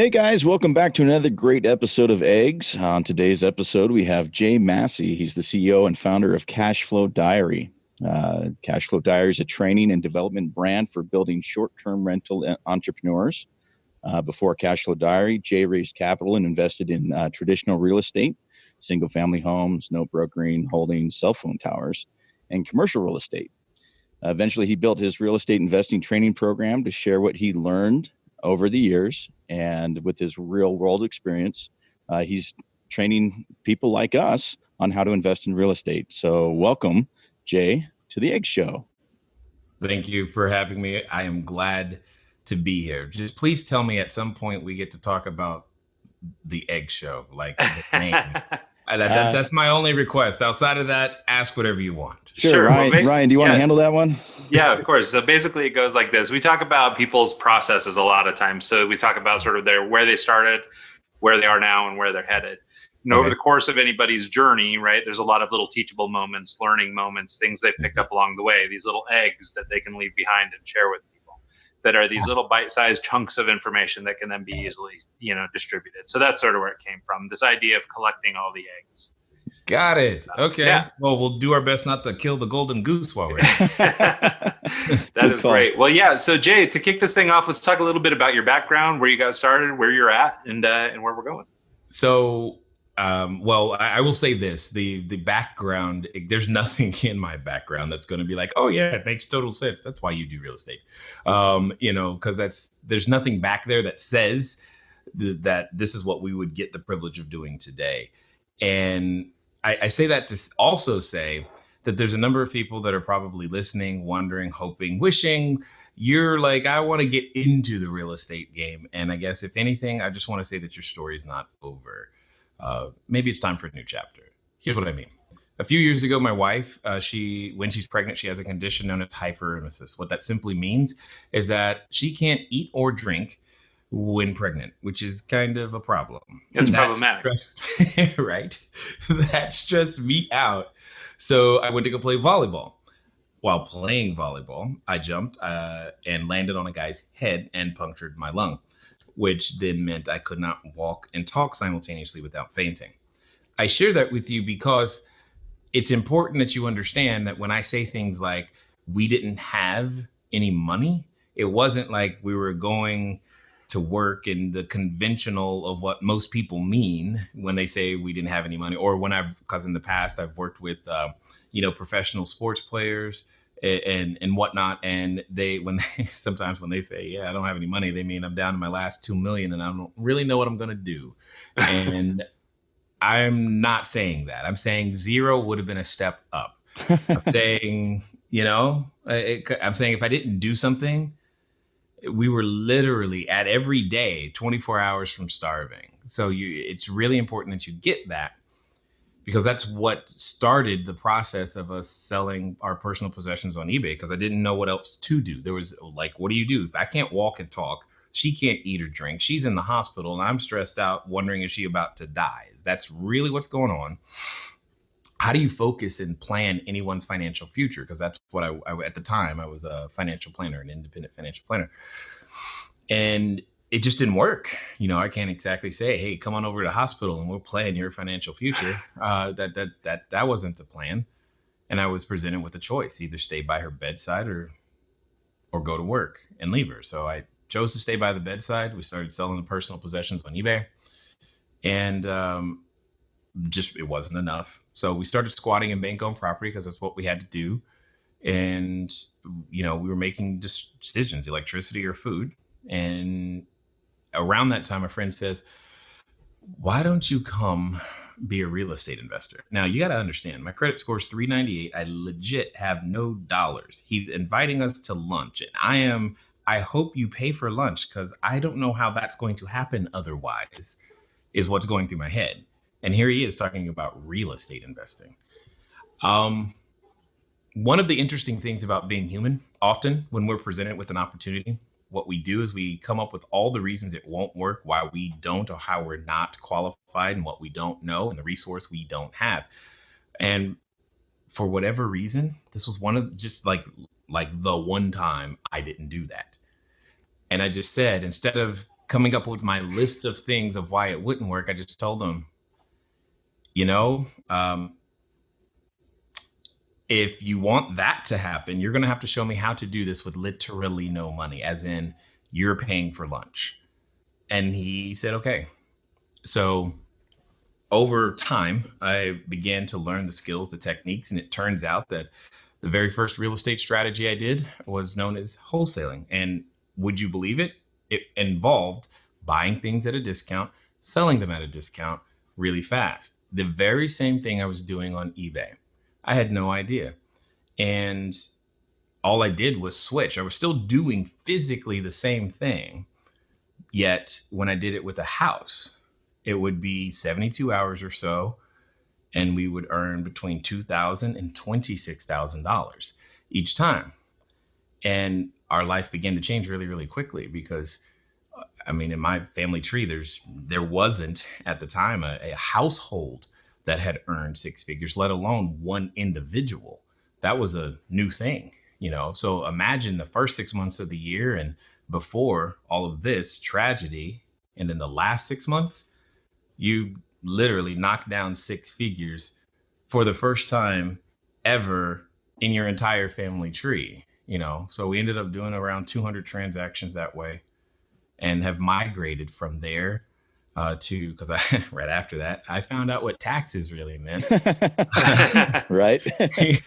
Hey guys, welcome back to another great episode of Eggs. On today's episode, we have Jay Massey. He's the CEO and founder of Cashflow Diary. Cashflow Diary is a training and development brand for building short-term rental entrepreneurs. Before Cashflow Diary, Jay raised capital and invested in traditional real estate, single-family homes, note brokering, holdings, cell phone towers, and commercial real estate. Eventually, he built his real estate investing training program to share what he learned over the years, and with his real world experience, he's training people like us on how to invest in real estate. So welcome, Jay, to the Egg Show. Thank you for having me. I am glad to be here. Just please tell me at some point we get to talk about the Egg Show, like the name. That's my only request. Outside of that, ask whatever you want. Sure. Ryan, do you want to handle that one? Yeah, of course. So basically it goes like this. We talk about people's processes a lot of times. So we talk about sort of where they started, where they are now, and where they're headed. Over the course of anybody's journey, right, there's a lot of little teachable moments, learning moments, things they've picked up along the way, these little eggs that they can leave behind and share with people that are these little bite-sized chunks of information that can then be easily, distributed. So that's sort of where it came from, this idea of collecting all the eggs. Got it. Okay. Yeah. Well, we'll do our best not to kill the golden goose while we're That is great. Well, yeah. So Jay, to kick this thing off, let's talk a little bit about your background, where you got started, where you're at, and where we're going. So, I will say this, the background, there's nothing in my background that's going to be like, oh yeah, it makes total sense. That's why you do real estate. Because there's nothing back there that says that this is what we would get the privilege of doing today. And I say that to also say that there's a number of people that are probably listening, wondering, hoping, wishing you're like, I want to get into the real estate game. And I guess if anything, I just want to say that your story is not over. Maybe it's time for a new chapter. Here's what I mean. A few years ago, my wife, when she's pregnant, she has a condition known as hyperemesis. What that simply means is that she can't eat or drink when pregnant, which is kind of a problem. It's problematic. Right? That stressed me out. So I went to go play volleyball. While playing volleyball, I jumped and landed on a guy's head and punctured my lung, which then meant I could not walk and talk simultaneously without fainting. I share that with you because it's important that you understand that when I say things like we didn't have any money, it wasn't like we were going to work in the conventional of what most people mean when they say we didn't have any money, or because in the past I've worked with, professional sports players and whatnot. And sometimes when they say, yeah, I don't have any money, they mean I'm down to my last 2 million and I don't really know what I'm going to do. And I'm not saying that. I'm saying zero would have been a step up. I'm saying, I'm saying if I didn't do something, we were literally at every day 24 hours from starving. So it's really important that you get that, because that's what started the process of us selling our personal possessions on eBay, because I didn't know what else to do. There was like, what do you do? If I can't walk and talk, she can't eat or drink, she's in the hospital, and I'm stressed out wondering if she's about to die. That's really what's going on. How do you focus and plan anyone's financial future? Because that's what I at the time, I was a financial planner, an independent financial planner. And it just didn't work. I can't exactly say, hey, come on over to the hospital and we'll plan your financial future. That wasn't the plan. And I was presented with a choice, either stay by her bedside or go to work and leave her. So I chose to stay by the bedside. We started selling the personal possessions on eBay. And it wasn't enough. So we started squatting in bank-owned property because that's what we had to do. And, we were making decisions, electricity or food. And around that time, a friend says, why don't you come be a real estate investor? Now, you got to understand, my credit score is 398. I legit have no dollars. He's inviting us to lunch. And I hope you pay for lunch because I don't know how that's going to happen otherwise, is what's going through my head. And here he is talking about real estate investing. One of the interesting things about being human, often when we're presented with an opportunity, what we do is we come up with all the reasons it won't work, why we don't, or how we're not qualified, and what we don't know, and the resource we don't have. And for whatever reason, this was one of just like the one time I didn't do that. And I just said, instead of coming up with my list of things of why it wouldn't work, I just told them, if you want that to happen, you're going to have to show me how to do this with literally no money, as in you're paying for lunch. And he said, okay. So over time, I began to learn the skills, the techniques, and it turns out that the very first real estate strategy I did was known as wholesaling. And would you believe it? It involved buying things at a discount, selling them at a discount really fast. The very same thing I was doing on eBay. I had no idea. And all I did was switch. I was still doing physically the same thing. Yet when I did it with a house, it would be 72 hours or so, and we would earn between $2,000 and $26,000 each time. And our life began to change really, really quickly because, in my family tree, there wasn't at the time a household that had earned six figures, let alone one individual. That was a new thing, So imagine the first 6 months of the year and before all of this tragedy, and then the last 6 months, you literally knocked down six figures for the first time ever in your entire family tree, So we ended up doing around 200 transactions that way and have migrated from there because right after that, I found out what taxes really meant. Right.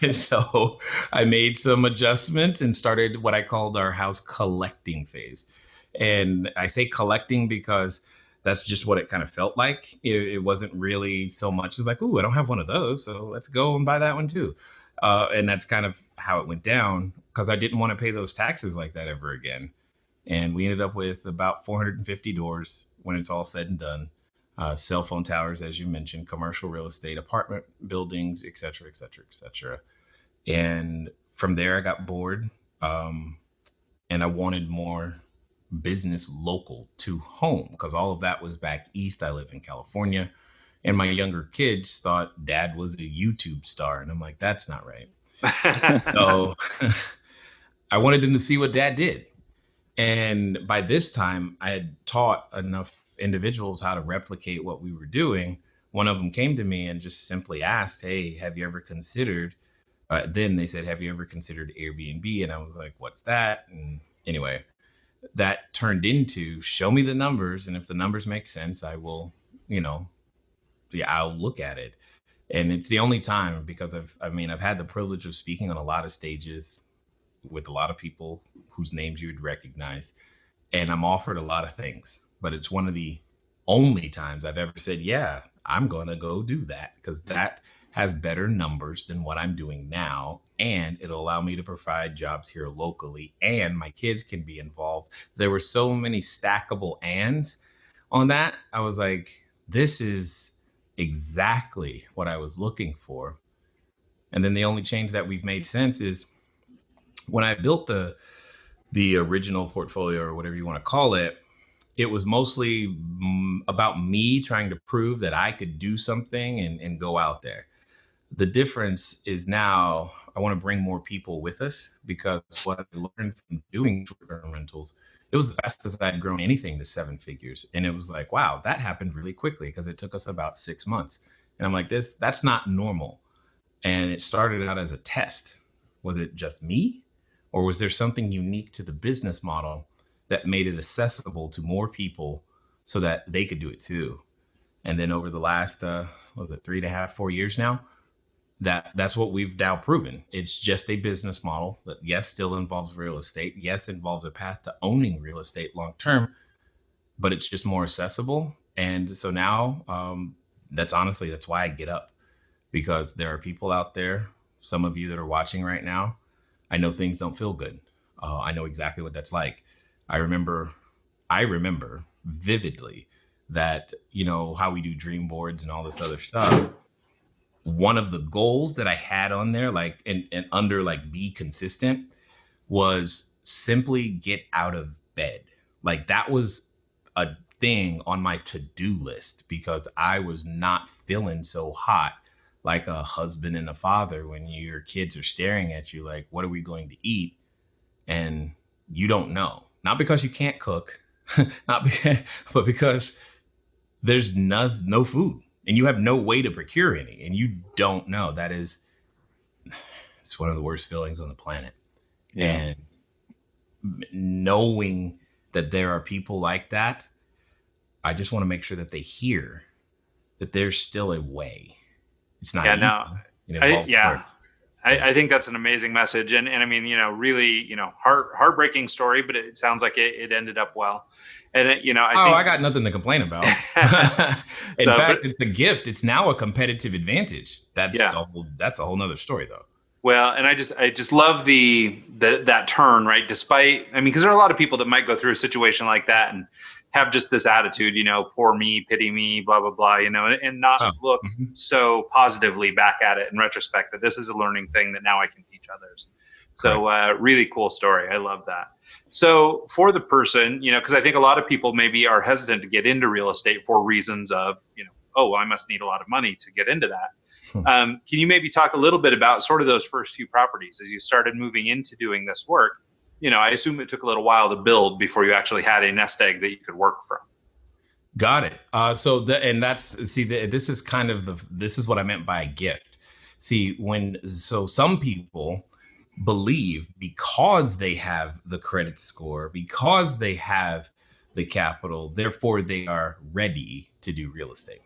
And so I made some adjustments and started what I called our house collecting phase. And I say collecting because that's just what it kind of felt like. It wasn't really so much as like, ooh, I don't have one of those, so let's go and buy that one too. And that's kind of how it went down because I didn't want to pay those taxes like that ever again. And we ended up with about 450 doors when it's all said and done. Cell phone towers, as you mentioned, commercial real estate, apartment buildings, et cetera, et cetera, et cetera. And from there, I got bored and I wanted more business local to home because all of that was back east. I live in California. And my younger kids thought dad was a YouTube star. And I'm like, that's not right. So I wanted them to see what dad did. And by this time, I had taught enough individuals how to replicate what we were doing. One of them came to me and just simply asked, hey, have you ever considered, then they said, have you ever considered Airbnb? And I was like, what's that? And anyway, that turned into show me the numbers. And if the numbers make sense, I will, I'll look at it. And it's the only time because I've had the privilege of speaking on a lot of stages with a lot of people whose names you would recognize. And I'm offered a lot of things, but it's one of the only times I've ever said, yeah, I'm going to go do that because that has better numbers than what I'm doing now. And it'll allow me to provide jobs here locally and my kids can be involved. There were so many stackable ands on that. I was like, this is exactly what I was looking for. And then the only change that we've made since is when I built the original portfolio or whatever you want to call it, it was mostly about me trying to prove that I could do something and go out there. The difference is now I want to bring more people with us because what I learned from doing short-term rentals, it was the fastest I'd grown anything to seven figures. And it was like, wow, that happened really quickly because it took us about 6 months. And I'm like, that's not normal. And it started out as a test. Was it just me? Or was there something unique to the business model that made it accessible to more people so that they could do it too? And then over the last, 3.5, 4 years now, that's what we've now proven. It's just a business model that, yes, still involves real estate. Yes, involves a path to owning real estate long term, but it's just more accessible. And so now that's why I get up, because there are people out there, some of you that are watching right now, I know things don't feel good. I know exactly what that's like. I remember vividly that, how we do dream boards and all this other stuff. One of the goals that I had on there, and under be consistent, was simply get out of bed. That was a thing on my to-do list because I was not feeling so hot like a husband and a father when your kids are staring at you like, what are we going to eat? And you don't know. Not because you can't cook, not because, but because there's no food and you have no way to procure any, and you don't know. It's one of the worst feelings on the planet. Yeah. And knowing that there are people like that, I just want to make sure that they hear that there's still a way. It's not. I think that's an amazing message. And I mean, really, heartbreaking story, but it sounds like it ended up well. And, I got nothing to complain about. In fact, it's a gift. It's now a competitive advantage. That's a whole nother story though. Well, and I just love that turn, right? Despite, because there are a lot of people that might go through a situation like that and have just this attitude, poor me, pity me, blah, blah, blah, and not look so positively back at it in retrospect that this is a learning thing that now I can teach others. So really cool story. I love that. So for the person, because I think a lot of people maybe are hesitant to get into real estate for reasons of, I must need a lot of money to get into that. Can you maybe talk a little bit about sort of those first few properties as you started moving into doing this work? I assume it took a little while to build before you actually had a nest egg that you could work from. Got it. This is what I meant by a gift. So some people believe because they have the credit score, because they have the capital, therefore they are ready to do real estate.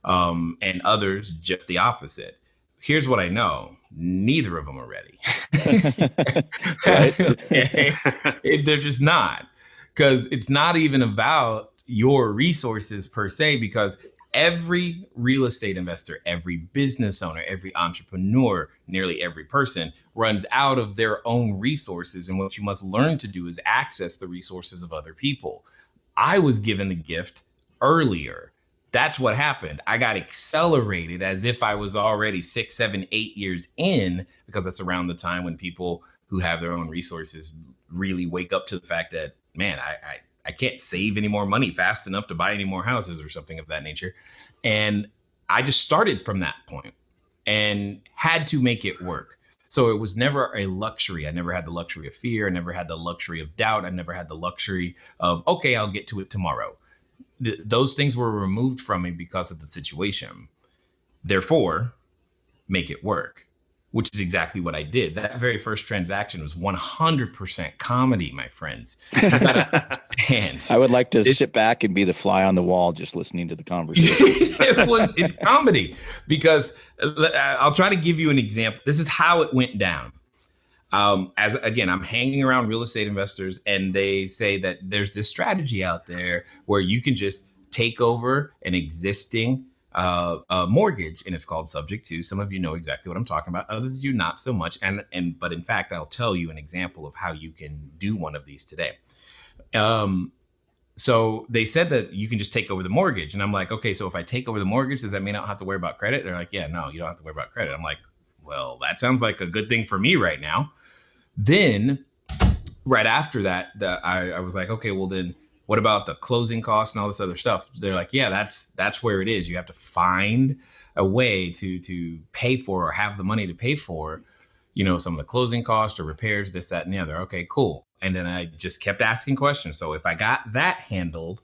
And others just the opposite. Here's what I know. Neither of them are ready. They're just not, because it's not even about your resources per se, because every real estate investor, every business owner, every entrepreneur, nearly every person runs out of their own resources. And what you must learn to do is access the resources of other people. I was given the gift earlier. That's what happened. I got accelerated as if I was already 6, 7, 8 years in, because that's around the time when people who have their own resources really wake up to the fact that, man, I can't save any more money fast enough to buy any more houses or something of that nature. And I just started from that point and had to make it work. So it was never a luxury. I never had the luxury of fear. I never had the luxury of doubt. I never had the luxury of, okay, I'll get to it tomorrow. Those things were removed from me because of the situation. Therefore, make it work, which is exactly what I did. That very first transaction was 100% comedy, my friends. And I would like to sit back and be the fly on the wall just listening to the conversation. It's comedy, because I'll try to give you an example. This is how it went down. I'm hanging around real estate investors, and they say that there's this strategy out there where you can just take over an existing mortgage, and it's called subject to. Some of you know exactly what I'm talking about. Others of you not so much. But in fact, I'll tell you an example of how you can do one of these today. So they said that you can just take over the mortgage, and I'm like, okay, so if I take over the mortgage, does that mean I don't have to worry about credit? They're like, yeah, no, you don't have to worry about credit. I'm like, well, that sounds like a good thing for me right now. Then right after that, I was like, okay, well then what about the closing costs and all this other stuff? They're like, yeah, that's where it is. You have to find a way to pay for, or have the money to pay for, some of the closing costs or repairs, this, that, and the other. Okay, cool. And then I just kept asking questions. So if I got that handled,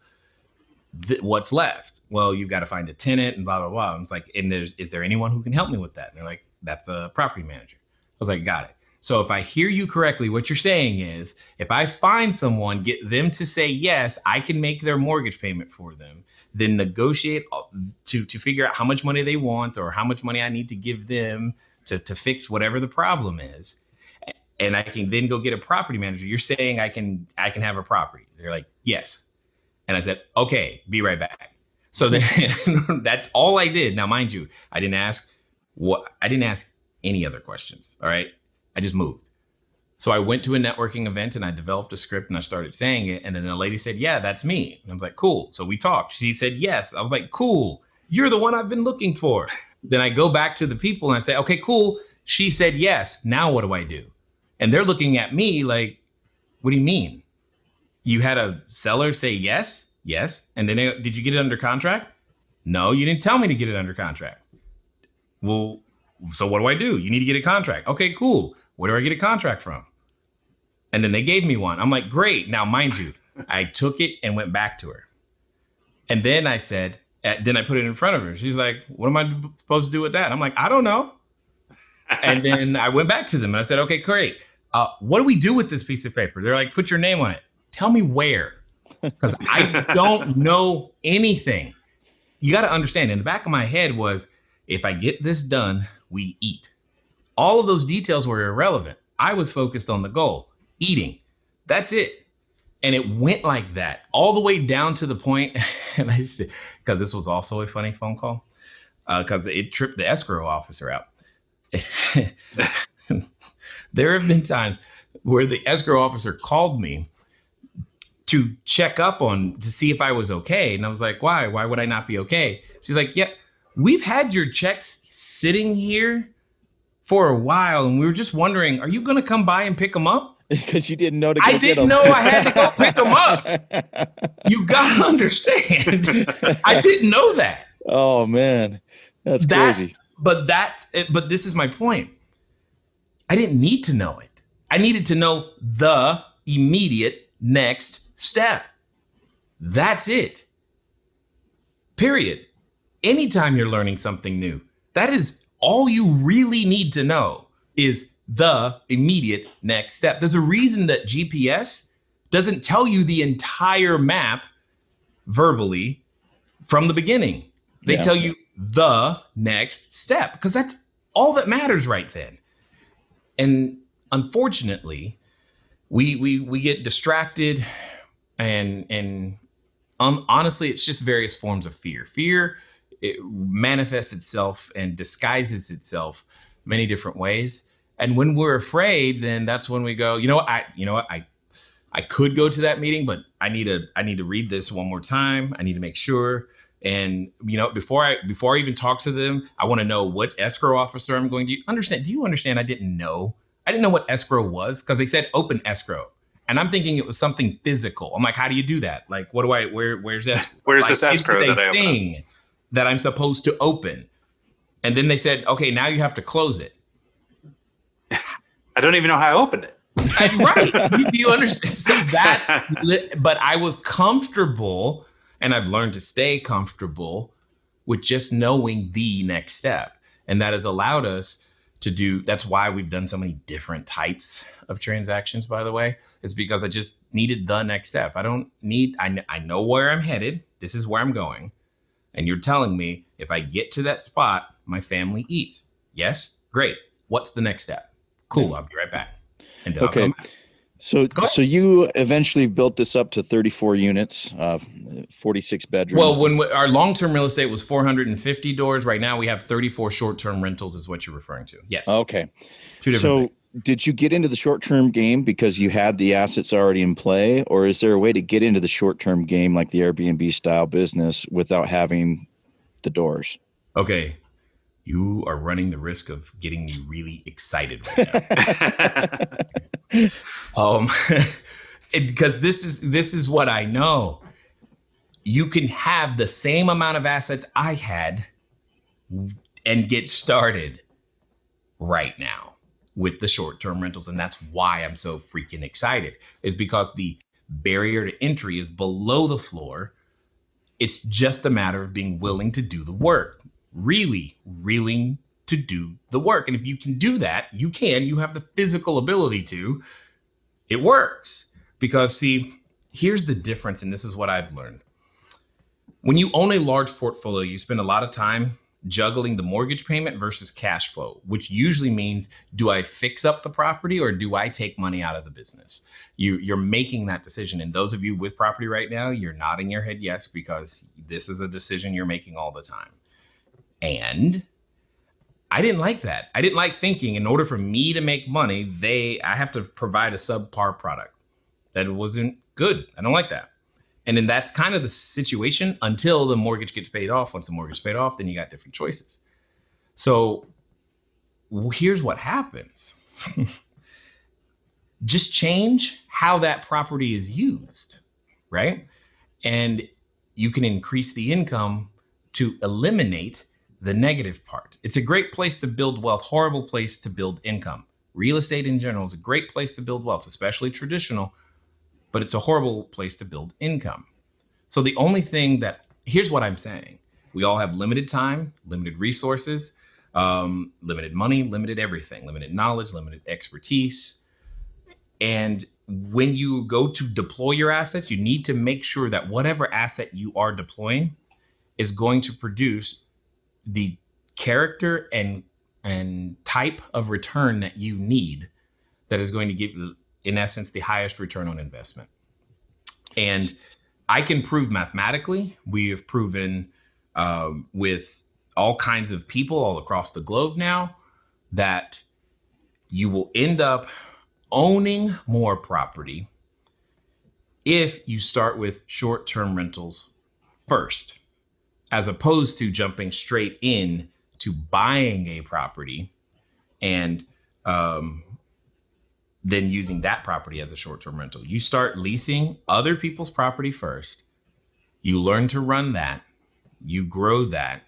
what's left? Well, you've got to find a tenant and blah, blah, blah. I was like, is there anyone who can help me with that? And they're like, that's a property manager. I was like, got it. So if I hear you correctly, what you're saying is, if I find someone, get them to say yes, I can make their mortgage payment for them, then negotiate to figure out how much money they want or how much money I need to give them to fix whatever the problem is. And I can then go get a property manager. You're saying I can have a property. They're like, yes. And I said, okay, be right back. So then that's all I did. Now, mind you, I didn't ask any other questions. All right. I just moved. So I went to a networking event and I developed a script and I started saying it. And then the lady said, yeah, that's me. And I was like, cool. So we talked. She said, yes. I was like, cool. You're the one I've been looking for. Then I go back to the people and I say, okay, cool. She said, yes. Now what do I do? And they're looking at me like, what do you mean? You had a seller say yes? Yes. And then did you get it under contract? No, you didn't tell me to get it under contract. Well, so what do? You need to get a contract. Okay, cool. Where do I get a contract from? And then they gave me one. I'm like, great. Now, mind you, I took it and went back to her. And then I said, then I put it in front of her. She's like, what am I supposed to do with that? I'm like, I don't know. And then I went back to them and I said, okay, great. What do we do with this piece of paper? They're like, put your name on it. Tell me where, because I don't know anything. You got to understand, in the back of my head was, if I get this done, we eat. All of those details were irrelevant. I was focused on the goal, eating. That's it. And it went like that all the way down to the point, and I said, because this was also a funny phone call, because it tripped the escrow officer out. There have been times where the escrow officer called me to check up to see if I was okay. And I was like, why? Why would I not be okay? She's like, yeah, we've had your checks sitting here for a while, and we were just wondering, are you going to come by and pick them up? Because you didn't know to go I get didn't them. know I had to go pick them up. You got to understand. I didn't know that. Oh, man. That's crazy. But this is my point. I didn't need to know it. I needed to know the immediate next step. That's it. Period. Anytime you're learning something new, that is all you really need to know is the immediate next step. There's a reason that GPS doesn't tell you the entire map verbally from the beginning. They tell you the next step because that's all that matters right then. And unfortunately, we get distracted and honestly, it's just various forms of fear. Fear, it manifests itself and disguises itself many different ways. And when we're afraid, then that's when we go, I could go to that meeting, but I need to read this one more time. I need to make sure. And, before I even talk to them, I want to know what escrow officer I'm going to understand. Do you understand? I didn't know what escrow was because they said open escrow. And I'm thinking it was something physical. I'm like, how do you do that? Like, where's escrow? Where's this escrow that I open thing that I'm supposed to open? And then they said, okay, now you have to close it. I don't even know how I opened it. Right. You understand? So but I was comfortable, and I've learned to stay comfortable with just knowing the next step. And that has allowed us to do, that's why we've done so many different types of transactions, by the way, is because I just needed the next step. I know where I'm headed. This is where I'm going. And you're telling me if I get to that spot, my family eats. Yes? Great. What's the next step? Cool. I'll be right back. And then I'll come back. So you eventually built this up to 34 units, 46 bedrooms. Well, when our long-term real estate was 450 doors, right now we have 34 short-term rentals is what you're referring to. Yes. Okay. Two different things. Did you get into the short-term game because you had the assets already in play, or is there a way to get into the short-term game like the Airbnb style business without having the doors? Okay. You are running the risk of getting me really excited right now. Because this is what I know. You can have the same amount of assets I had and get started right now with the short-term rentals. And that's why I'm so freaking excited, is because the barrier to entry is below the floor. It's just a matter of being willing to do the work. Really willing to do the work. And if you can do that, you have the physical ability to, it works. Because see, here's the difference. And this is what I've learned. When you own a large portfolio, you spend a lot of time juggling the mortgage payment versus cash flow, which usually means, do I fix up the property or do I take money out of the business? You're making that decision. And those of you with property right now, you're nodding your head yes, because this is a decision you're making all the time. And I didn't like that. I didn't like thinking in order for me to make money, I have to provide a subpar product. That wasn't good. I don't like that. And then that's kind of the situation until the mortgage gets paid off. Once the mortgage is paid off, then you got different choices. So here's what happens. Just change how that property is used, right? And you can increase the income to eliminate the negative part. It's a great place to build wealth, horrible place to build income. Real estate in general is a great place to build wealth, especially traditional. but it's a horrible place to build income. So the only thing here's what I'm saying. We all have limited time, limited resources, limited money, limited everything, limited knowledge, limited expertise. And when you go to deploy your assets, you need to make sure that whatever asset you are deploying is going to produce the character and type of return that you need, that is going to give, in essence, the highest return on investment. And I can prove mathematically, we have proven with all kinds of people all across the globe now, that you will end up owning more property if you start with short-term rentals first, as opposed to jumping straight in to buying a property and then using that property as a short-term rental. You start leasing other people's property first. You learn to run that. You grow that.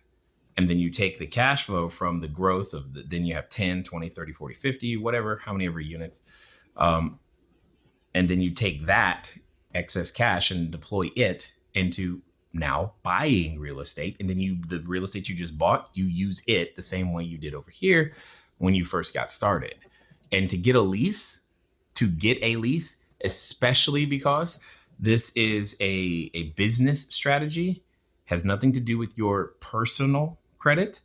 And then you take the cash flow from the growth of then you have 10, 20, 30, 40, 50, whatever, how many ever units. And then you take that excess cash and deploy it into now buying real estate. And then the real estate you just bought, you use it the same way you did over here when you first got started. And to get a lease, especially because this is a business strategy, has nothing to do with your personal credit.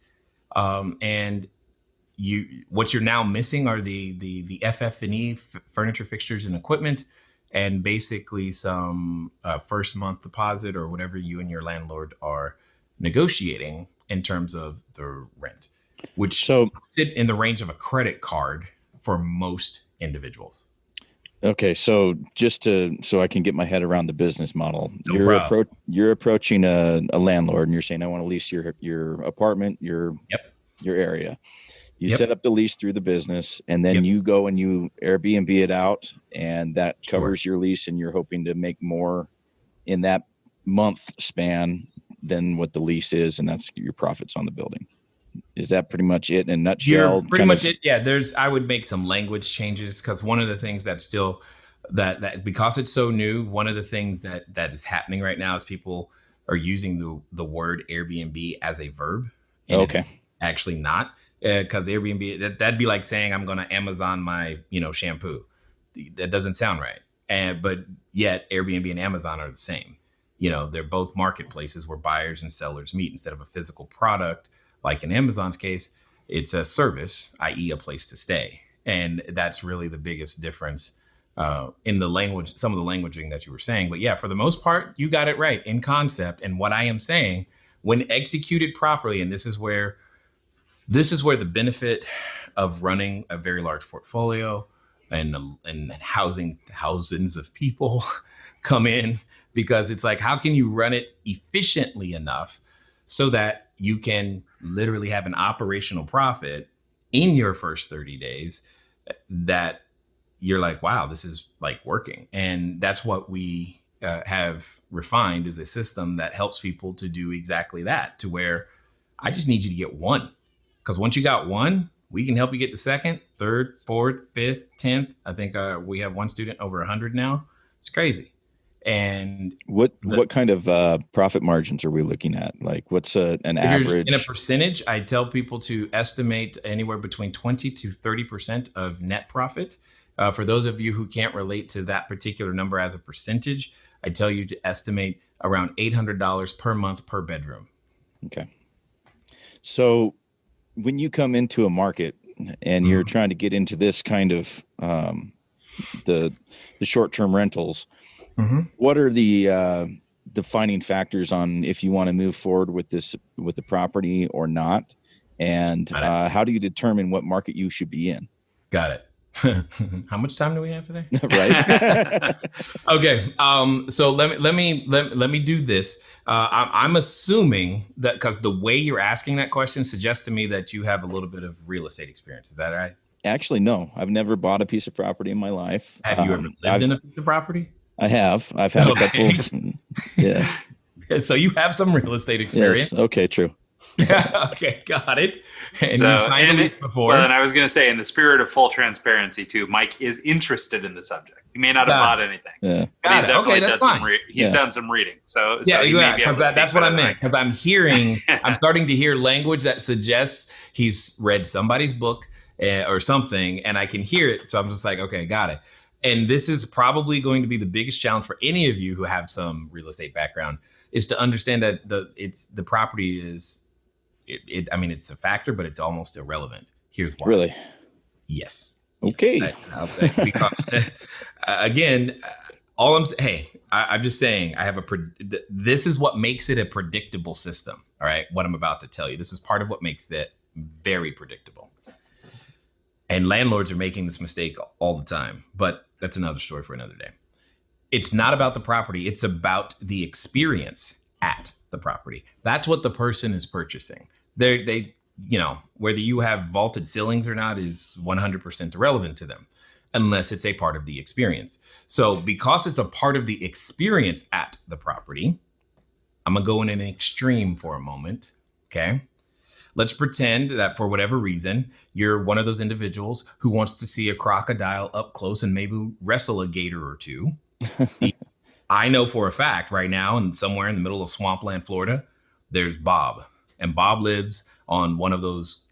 And what you're now missing are the FF&E, furniture, fixtures, and equipment, and basically some first month deposit or whatever you and your landlord are negotiating in terms of the rent, which sit in the range of a credit card for most individuals. Okay, so so I can get my head around the business model, you're approaching a landlord and you're saying, I want to lease your apartment, your area. You set up the lease through the business, and then you go and you Airbnb it out, and that covers your lease, and you're hoping to make more in that month span than what the lease is, and that's your profits on the building. Is that pretty much it in a nutshell? Pretty much it. Yeah. I would make some language changes, because one of the things that's still that because it's so new, one of the things that is happening right now is people are using the word Airbnb as a verb. And it's actually not, because Airbnb, that'd be like saying I'm going to Amazon my, shampoo. That doesn't sound right. But yet Airbnb and Amazon are the same. They're both marketplaces where buyers and sellers meet. Instead of a physical product, like in Amazon's case, it's a service, i.e. a place to stay. And that's really the biggest difference in the language, some of the languaging that you were saying. But yeah, for the most part, you got it right in concept. And what I am saying, when executed properly, and this is where the benefit of running a very large portfolio and housing thousands of people come in, because it's like, how can you run it efficiently enough so that you can literally have an operational profit in your first 30 days that you're like, wow, this is like working. And that's what we have refined, is a system that helps people to do exactly that, to where I just need you to get one. Because once you got one, we can help you get the second, third, fourth, fifth, 10th. I think we have one student over 100 now. It's crazy. And what kind of profit margins are we looking at? Like, what's an average? In a percentage, I tell people to estimate anywhere between 20 to 30% of net profit. For those of you who can't relate to that particular number as a percentage, I tell you to estimate around $800 per month per bedroom. Okay. So when you come into a market and you're trying to get into this kind of the short-term rentals, what are the defining factors on if you want to move forward with the property or not? And how do you determine what market you should be in? Got it. How much time do we have today? Right. Okay. So let me do this. I'm assuming that, because the way you're asking that question suggests to me that you have a little bit of real estate experience. Is that right? Actually, no. I've never bought a piece of property in my life. Have you ever lived in a piece of property? I have. I've had a couple. Yeah. So you have some real estate experience. Yes. Okay. True. Okay, got it. And so, you've signed a lease before. Well, and I was going to say, in the spirit of full transparency too, Mike is interested in the subject. He may not have bought anything. Yeah. But he's definitely that's done fine. He's done some reading. So yeah, he may be able to speak that's what I better than meant. can. Because I'm hearing, I'm starting to hear language that suggests he's read somebody's book or something, and I can hear it. So I'm just like, okay, got it. And this is probably going to be the biggest challenge for any of you who have some real estate background, is to understand that the property is, I mean, it's a factor, but it's almost irrelevant. Here's why. Really? Yes. Okay. Yes, because again, all I'm saying, hey, I'm just saying, this is what makes it a predictable system. All right. What I'm about to tell you, this is part of what makes it very predictable. And landlords are making this mistake all the time, but that's another story for another day. It's not about the property. It's about the experience at the property. That's what the person is purchasing. They, whether you have vaulted ceilings or not is 100% irrelevant to them, unless it's a part of the experience. So because it's a part of the experience at the property, I'm going to go in an extreme for a moment. Okay. Let's pretend that for whatever reason, you're one of those individuals who wants to see a crocodile up close and maybe wrestle a gator or two. I know for a fact right now, and somewhere in the middle of swampland, Florida, there's Bob. And Bob lives on one of those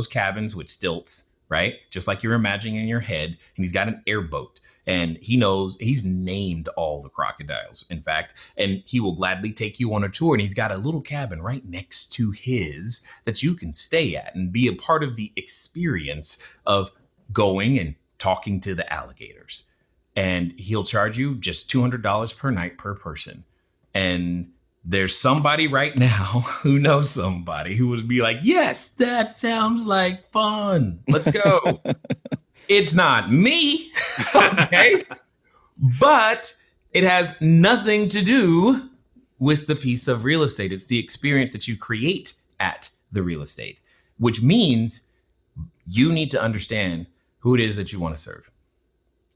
cabins with stilts, right? Just like you're imagining in your head. And he's got an airboat, and he's named all the crocodiles, in fact, and he will gladly take you on a tour. And he's got a little cabin right next to his that you can stay at and be a part of the experience of going and talking to the alligators. And he'll charge you just $200 per night per person. And there's somebody right now who knows somebody who would be like, yes, that sounds like fun. Let's go. It's not me. Okay. But it has nothing to do with the piece of real estate. It's the experience that you create at the real estate, which means you need to understand who it is that you want to serve.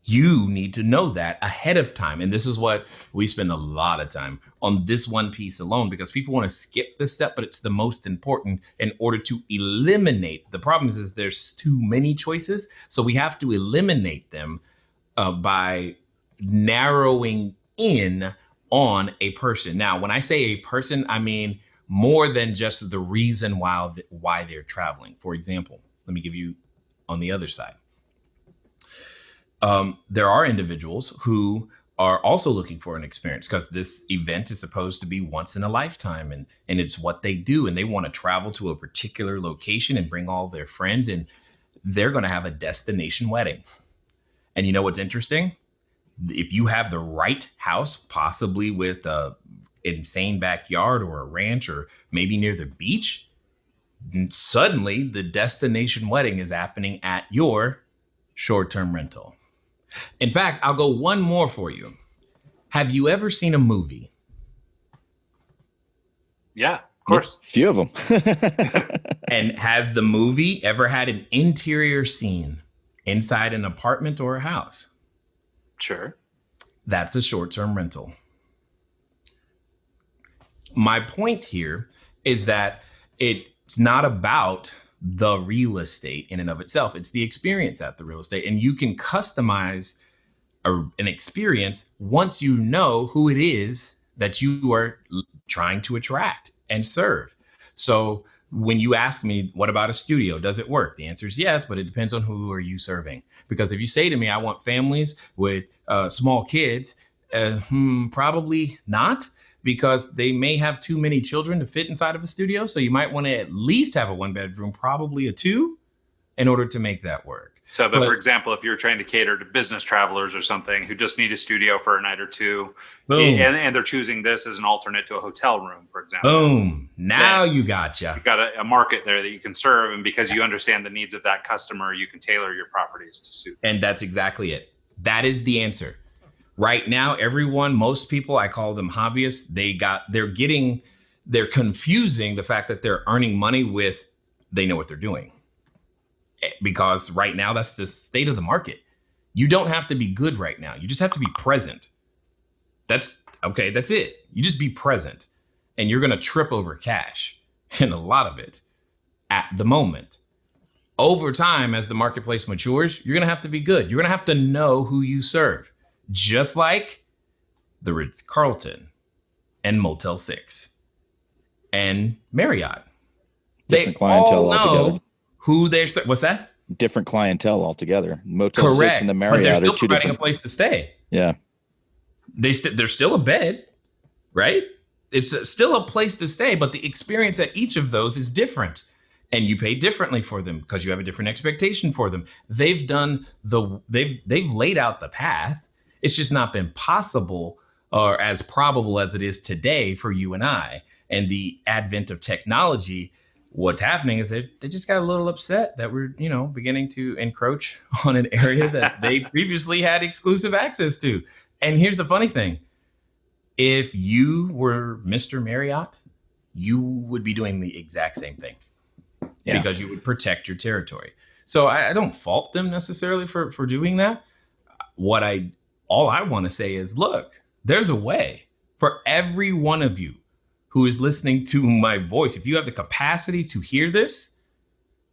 You need to know that ahead of time. And this is what we spend a lot of time on, this one piece alone, because people want to skip this step, but it's the most important in order to eliminate. The problem is there's too many choices. So we have to eliminate them by narrowing in on a person. Now, when I say a person, I mean more than just the reason why they're traveling. For example, let me give you on the other side. There are individuals who are also looking for an experience, because this event is supposed to be once in a lifetime, and it's what they do. And they want to travel to a particular location and bring all their friends, and they're going to have a destination wedding. And you know what's interesting? If you have the right house, possibly with a insane backyard or a ranch or maybe near the beach, suddenly the destination wedding is happening at your short-term rental. In fact, I'll go one more for you. Have you ever seen a movie? Yeah, of course. A few of them. And has the movie ever had an interior scene inside an apartment or a house? Sure. That's a short-term rental. My point here is that it's not about the real estate in and of itself. It's the experience at the real estate. And you can customize an experience once you know who it is that you are trying to attract and serve. So when you ask me, what about a studio? Does it work? The answer is yes, but it depends on who are you serving. Because if you say to me, I want families with small kids, probably not, because they may have too many children to fit inside of a studio. So you might want to at least have a 1-bedroom, probably a 2, in order to make that work. So, but for example, if you're trying to cater to business travelers or something who just need a studio for a night or two, and they're choosing this as an alternate to a hotel room, for example. Boom. Now you gotcha. You've got a market there that you can serve. And because you understand the needs of that customer, you can tailor your properties to suit. And that's exactly it. That is the answer. Right now, most people, I call them hobbyists, they're confusing the fact that they're earning money with, they know what they're doing. Because right now, that's the state of the market. You don't have to be good right now. You just have to be present. That's it. You just be present, and you're going to trip over cash, and a lot of it at the moment. Over time, as the marketplace matures, you're going to have to be good. You're going to have to know who you serve. just like the Ritz-Carlton and Motel 6 and Marriott. Different They clientele all know altogether. who they're. What's that? Different clientele altogether. Motel Correct. 6 and the But they're Marriott still are two providing different. a place to stay. Yeah. There's still a bed, right? It's still a place to stay, but the experience at each of those is different. And you pay differently for them because you have a different expectation for them. They've laid out the path. It's just not been possible or as probable as it is today for you and I. And the advent of technology, what's happening is they just got a little upset that we're, beginning to encroach on an area that they previously had exclusive access to. And here's the funny thing. If you were Mr. Marriott, you would be doing the exact same thing because you would protect your territory. So I don't fault them necessarily for doing that. All I want to say is, look, there's a way for every one of you who is listening to my voice. If you have the capacity to hear this,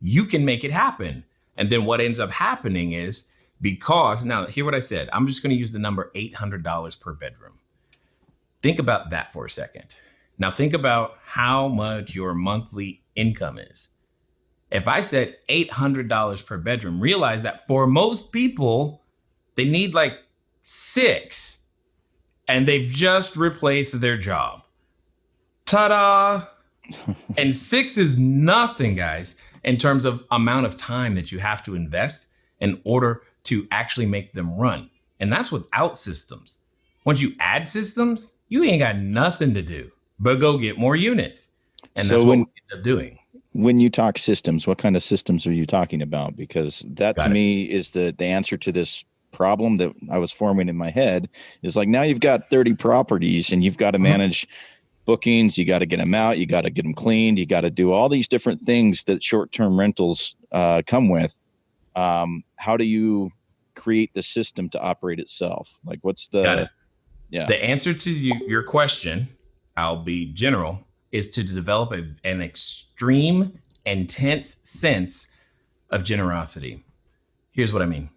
you can make it happen. And then what ends up happening is, because now hear what I said, I'm just going to use the number $800 per bedroom. Think about that for a second. Now think about how much your monthly income is. If I said $800 per bedroom, realize that for most people, they need like 6, and they've just replaced their job. Ta-da! And 6 is nothing, guys, in terms of amount of time that you have to invest in order to actually make them run. And that's without systems. Once you add systems, you ain't got nothing to do but go get more units. And that's what we end up doing. When you talk systems, what kind of systems are you talking about? Because that to me is the answer to this problem that I was forming in my head. Is like, now you've got 30 properties and you've got to manage bookings. You got to get them out. You got to get them cleaned. You got to do all these different things that short-term rentals come with. How do you create the system to operate itself? Like, what's the answer to your question, I'll be general, is to develop an extreme, intense sense of generosity. Here's what I mean.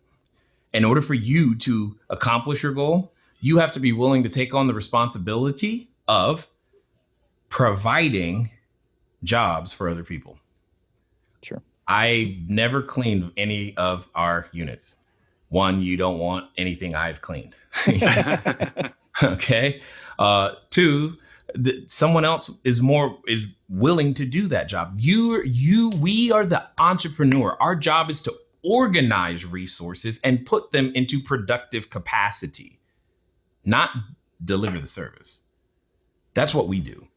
In order for you to accomplish your goal, you have to be willing to take on the responsibility of providing jobs for other people. Sure. I've never cleaned any of our units. One, you don't want anything I've cleaned. Okay. 2, someone else is willing to do that job. We are the entrepreneur. Our job is to organize resources and put them into productive capacity, not deliver the service. That's what we do.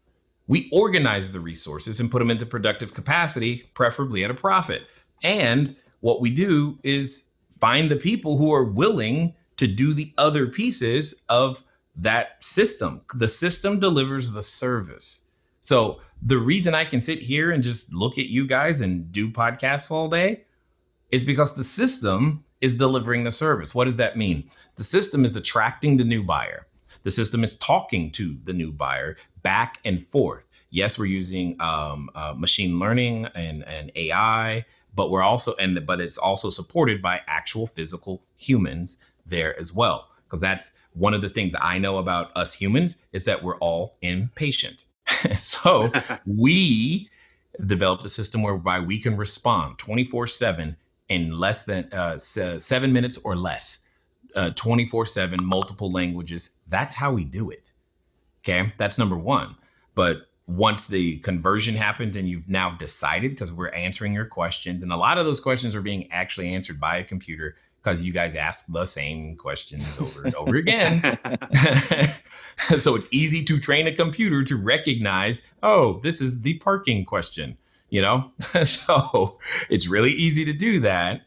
We organize the resources and put them into productive capacity, preferably at a profit. And what we do is find the people who are willing to do the other pieces of that system. The system delivers the service. So the reason I can sit here and just look at you guys and do podcasts all day is because the system is delivering the service. What does that mean? The system is attracting the new buyer. The system is talking to the new buyer back and forth. Yes, we're using machine learning and AI, but but it's also supported by actual physical humans there as well. Because that's one of the things I know about us humans is that we're all impatient. So we developed a system whereby we can respond 24/7 in less than 7 minutes or less, 24/7, multiple languages. That's how we do it. Okay, that's number one. But once the conversion happens and you've now decided, because we're answering your questions, and a lot of those questions are being actually answered by a computer because you guys ask the same questions over and over again. So it's easy to train a computer to recognize, oh, this is the parking question, So it's really easy to do that.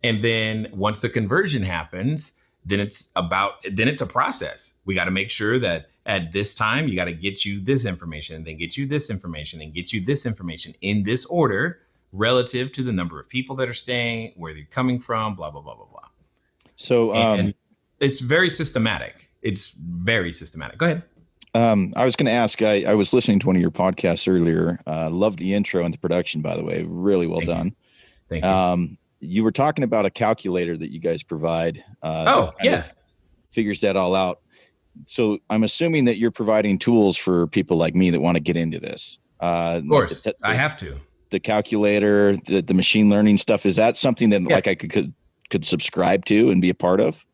And then once the conversion happens, then it's a process. We got to make sure that at this time, you got to get you this information, and then get you this information, and get you this information in this order relative to the number of people that are staying, where they're coming from, blah, blah, blah, blah, blah. So and it's very systematic. Go ahead. I was going to ask, I was listening to one of your podcasts earlier. Love the intro and the production, by the way. Really well done. Thank you. You were talking about a calculator that you guys provide. figures that all out. So I'm assuming that you're providing tools for people like me that want to get into this. Of course, I have to. The calculator, the machine learning stuff. Is that something that like I could subscribe to and be a part of?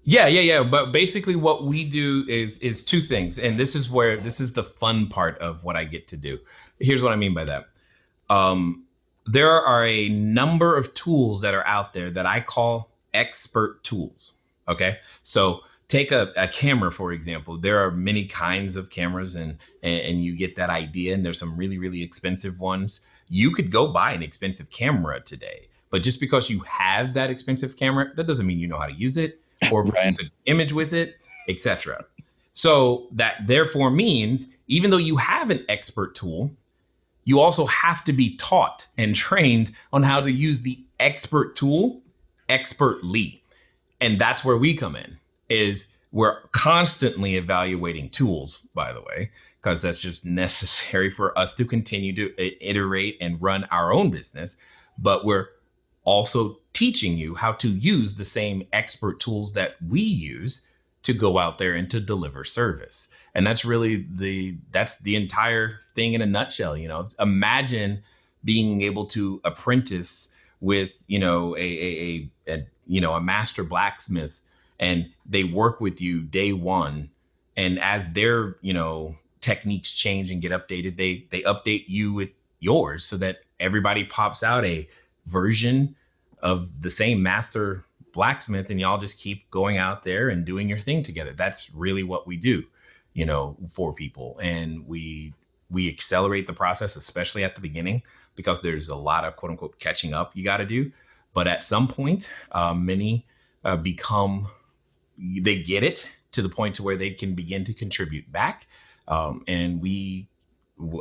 Yeah. But basically what we do is two things. And this is the fun part of what I get to do. Here's what I mean by that. There are a number of tools that are out there that I call expert tools. Okay. So take a camera, for example. There are many kinds of cameras and you get that idea. And there's some really, really expensive ones. You could go buy an expensive camera today, but just because you have that expensive camera, that doesn't mean you know how to use it or produce an image with it, etc. So that therefore means even though you have an expert tool, you also have to be taught and trained on how to use the expert tool expertly. And that's where we come in, is we're constantly evaluating tools, by the way, because that's just necessary for us to continue to iterate and run our own business. But we're also teaching you how to use the same expert tools that we use to go out there and to deliver service. And that's really that's the entire thing in a nutshell. You know, imagine being able to apprentice with, you know, a master blacksmith, and they work with you day one. And as their, you know, techniques change and get updated, they update you with yours so that everybody pops out a version of the same master blacksmith, and y'all just keep going out there and doing your thing together. That's really what we do, you know, for people. And we accelerate the process, especially at the beginning, because there's a lot of quote unquote catching up you got to do. But at some point, many they get it to the point to where they can begin to contribute back. And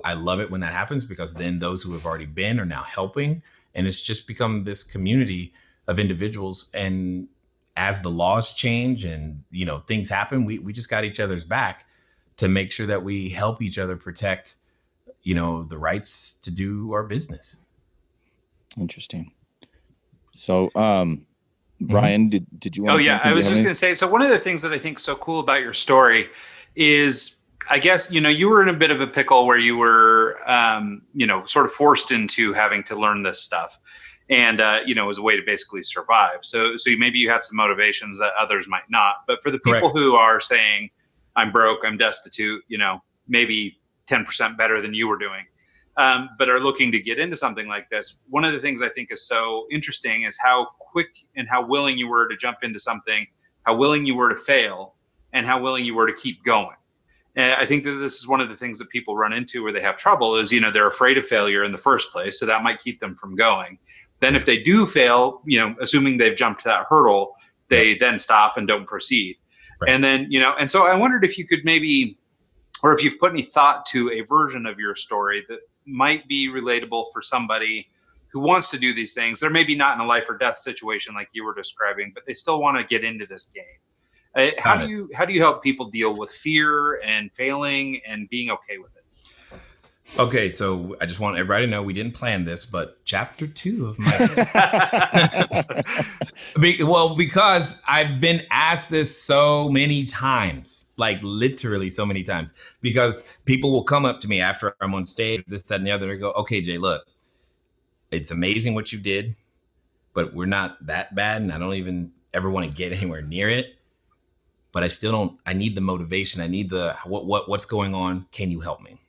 I love it when that happens, because then those who have already been are now helping. And it's just become this community of individuals. And as the laws change and, you know, things happen, we just got each other's back to make sure that we help each other protect, you know, the rights to do our business. Interesting. So, Brian, did you want to? I was just going to say, so one of the things that I think is so cool about your story is, I guess, you know, you were in a bit of a pickle where you were, sort of forced into having to learn this stuff. And, as a way to basically survive. So maybe you had some motivations that others might not. But for the people who are saying, I'm broke, I'm destitute, you know, maybe 10% better than you were doing, but are looking to get into something like this. One of the things I think is so interesting is how quick and how willing you were to jump into something, how willing you were to fail, and how willing you were to keep going. And I think that this is one of the things that people run into where they have trouble is, you know, they're afraid of failure in the first place. So that might keep them from going. Then if they do fail, you know, assuming they've jumped that hurdle, they then stop and don't proceed. Right. And then, you know, and so I wondered if you could maybe, or if you've put any thought to a version of your story that might be relatable for somebody who wants to do these things. They're maybe not in a life or death situation like you were describing, but they still want to get into this game. How do you help people deal with fear and failing and being okay with it? Okay, so I just want everybody to know we didn't plan this, but chapter 2 of my because I've been asked this so many times, like literally so many times, because people will come up to me after I'm on stage, this, that, and the other, and go, okay, Jay, look, it's amazing what you did, but we're not that bad, and I don't even ever want to get anywhere near it. But I need the motivation. I need the what's going on. Can you help me?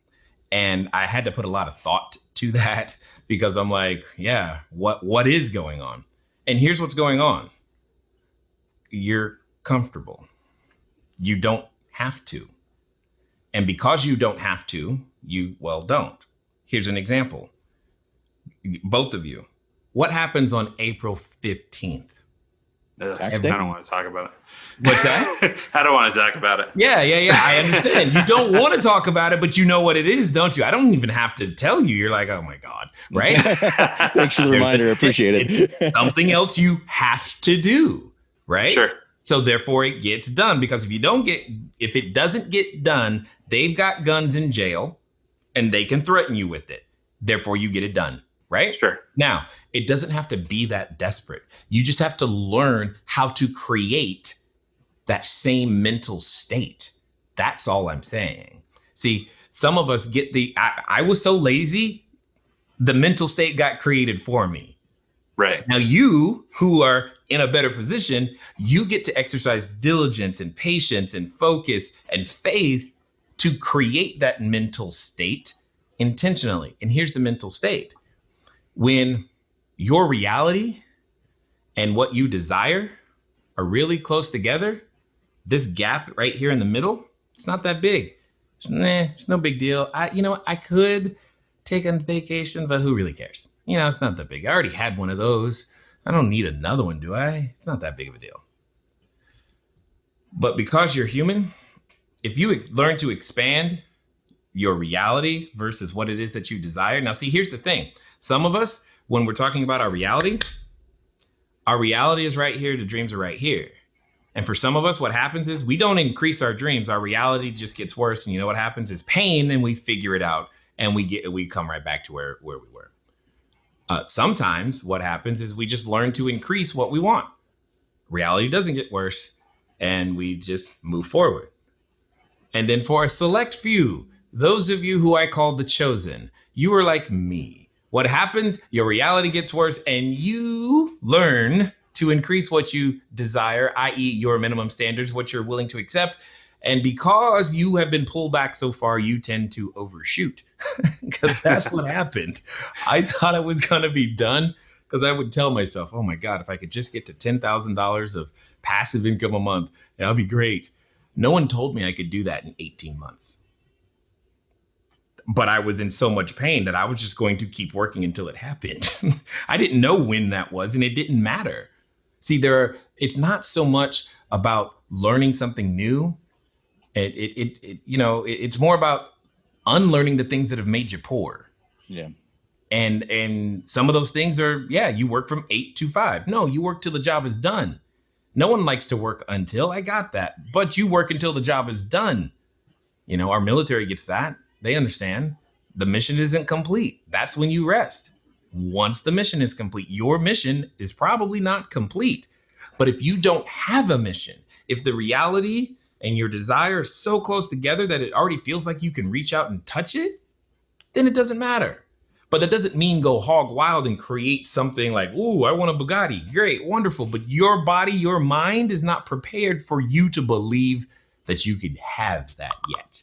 And I had to put a lot of thought to that, because I'm like, yeah, what is going on? And here's what's going on. You're comfortable. You don't have to. And because you don't have to, don't. Here's an example. Both of you. What happens on April 15th? I don't want to talk about it. What's that? I don't want to talk about it. Yeah. I understand. You don't want to talk about it, but you know what it is, don't you? I don't even have to tell you. You're like, oh my God, right? Thanks for the reminder. Appreciate it. It's something else you have to do, right? Sure. So therefore it gets done, because if it doesn't get done, they've got guns in jail and they can threaten you with it. Therefore you get it done. Right? Sure. Now, it doesn't have to be that desperate. You just have to learn how to create that same mental state. That's all I'm saying. See, some of us get I was so lazy, the mental state got created for me. Right. Now you who are in a better position, you get to exercise diligence and patience and focus and faith to create that mental state intentionally. And here's the mental state. When your reality and what you desire are really close together, this gap right here in the middle, it's not that big. It's no big deal. I could take a vacation, but who really cares? It's not that big. I already had one of those. I don't need another one, do I? It's not that big of a deal. But because you're human, if you learn to expand your reality versus what it is that you desire. Now, see, here's the thing. Some of us, when we're talking about our reality is right here. The dreams are right here. And for some of us, what happens is we don't increase our dreams. Our reality just gets worse. And you know what happens is pain, and we figure it out and we come right back to where we were. Sometimes what happens is we just learn to increase what we want. Reality doesn't get worse and we just move forward. And then for a select few, those of you who I call the chosen, you are like me. What happens? Your reality gets worse and you learn to increase what you desire, i.e. your minimum standards, what you're willing to accept. And because you have been pulled back so far, you tend to overshoot because that's what happened. I thought I was going to be done because I would tell myself, oh my God, if I could just get to $10,000 of passive income a month, that'll be great. No one told me I could do that in 18 months. But I was in so much pain that I was just going to keep working until it happened. I didn't know when that was, and it didn't matter. See, it's not so much about learning something new. It's more about unlearning the things that have made you poor. Yeah. And some of those things are, you work from 8 to 5. No, you work till the job is done. No one likes to work until. I got that. But you work until the job is done. Our military gets that. They understand the mission isn't complete. That's when you rest. Once the mission is complete, your mission is probably not complete. But if you don't have a mission, if the reality and your desire are so close together that it already feels like you can reach out and touch it, then it doesn't matter. But that doesn't mean go hog wild and create something like, ooh, I want a Bugatti. Great, wonderful. But your body, your mind is not prepared for you to believe that you could have that yet.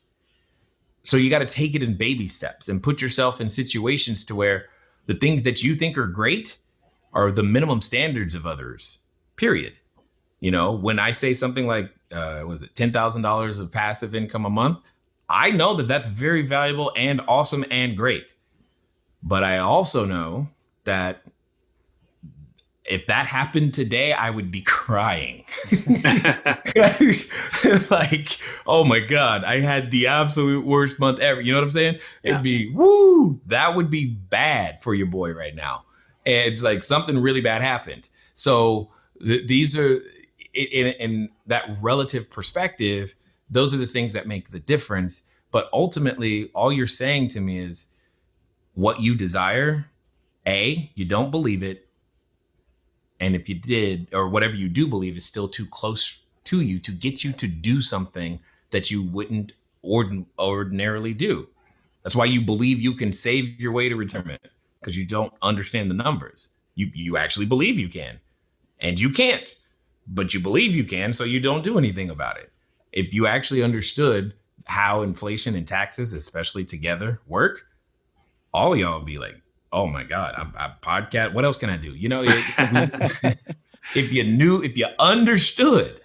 So you got to take it in baby steps and put yourself in situations to where the things that you think are great are the minimum standards of others, period. When I say something like, was it $10,000 of passive income a month? I know that that's very valuable and awesome and great. But I also know that if that happened today, I would be crying. Like, oh my God, I had the absolute worst month ever. You know what I'm saying? It'd be, that would be bad for your boy right now. And it's like something really bad happened. So these are, in that relative perspective, those are the things that make the difference. But ultimately, all you're saying to me is what you desire, you don't believe it. And if you did, or whatever you do believe is still too close to you to get you to do something that you wouldn't ordinarily do. That's why you believe you can save your way to retirement, because you don't understand the numbers. You actually believe you can, and you can't, but you believe you can, so you don't do anything about it. If you actually understood how inflation and taxes, especially together, work, all of y'all would be like, oh my God, I podcast. What else can I do? If you understood,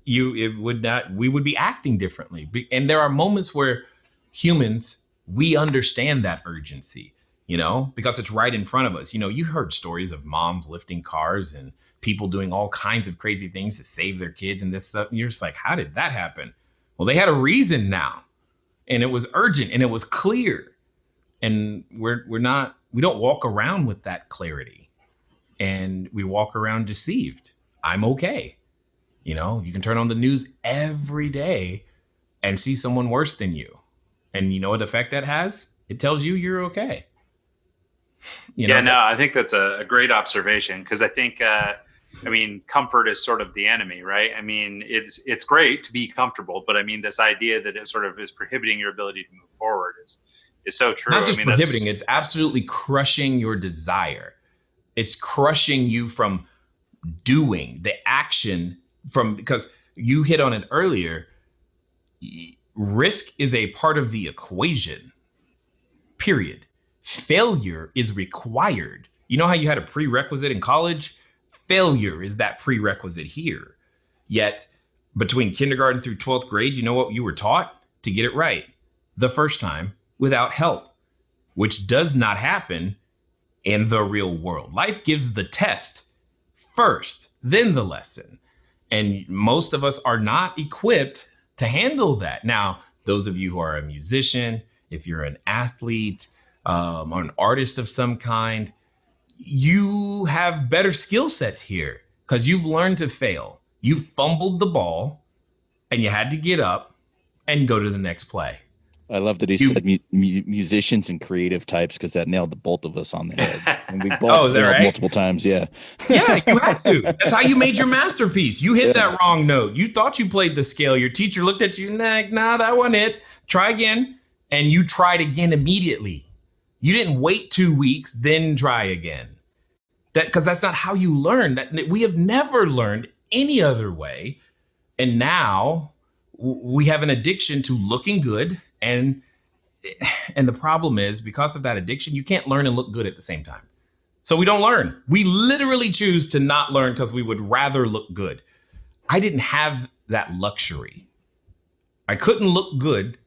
we would be acting differently. And there are moments where humans, we understand that urgency, because it's right in front of us. You heard stories of moms lifting cars and people doing all kinds of crazy things to save their kids and this stuff. And you're just like, how did that happen? Well, they had a reason now, and it was urgent and it was clear. And we don't walk around with that clarity, and we walk around deceived. I'm okay. You can turn on the news every day and see someone worse than you. And you know what effect that has? It tells you you're okay. I think that's a great observation, because I think I mean, comfort is sort of the enemy, right? I mean, it's great to be comfortable, but I mean, this idea that it sort of is prohibiting your ability to move forward is so true. Not just I mean, prohibiting, it's absolutely crushing your desire. It's crushing you from doing the action because you hit on it earlier. Risk is a part of the equation, period. Failure is required. You know how you had a prerequisite in college? Failure is that prerequisite here. Yet between kindergarten through 12th grade, you know what you were taught? To get it right the first time without help, which does not happen in the real world. Life gives the test first, then the lesson. And most of us are not equipped to handle that. Now, those of you who are a musician, if you're an athlete, or an artist of some kind, you have better skill sets here because you've learned to fail. You fumbled the ball and you had to get up and go to the next play. I love that he said musicians and creative types because that nailed the both of us on the head. And we both failed multiple times. Yeah. Yeah, you had to. That's how you made your masterpiece. You hit that wrong note. You thought you played the scale. Your teacher looked at you, nah, that wasn't it. Try again. And you tried again immediately. You didn't wait 2 weeks, then try again. Because that's not how you learn. We have never learned any other way. And now we have an addiction to looking good. And the problem is because of that addiction, you can't learn and look good at the same time. So we don't learn. We literally choose to not learn because we would rather look good. I didn't have that luxury. I couldn't look good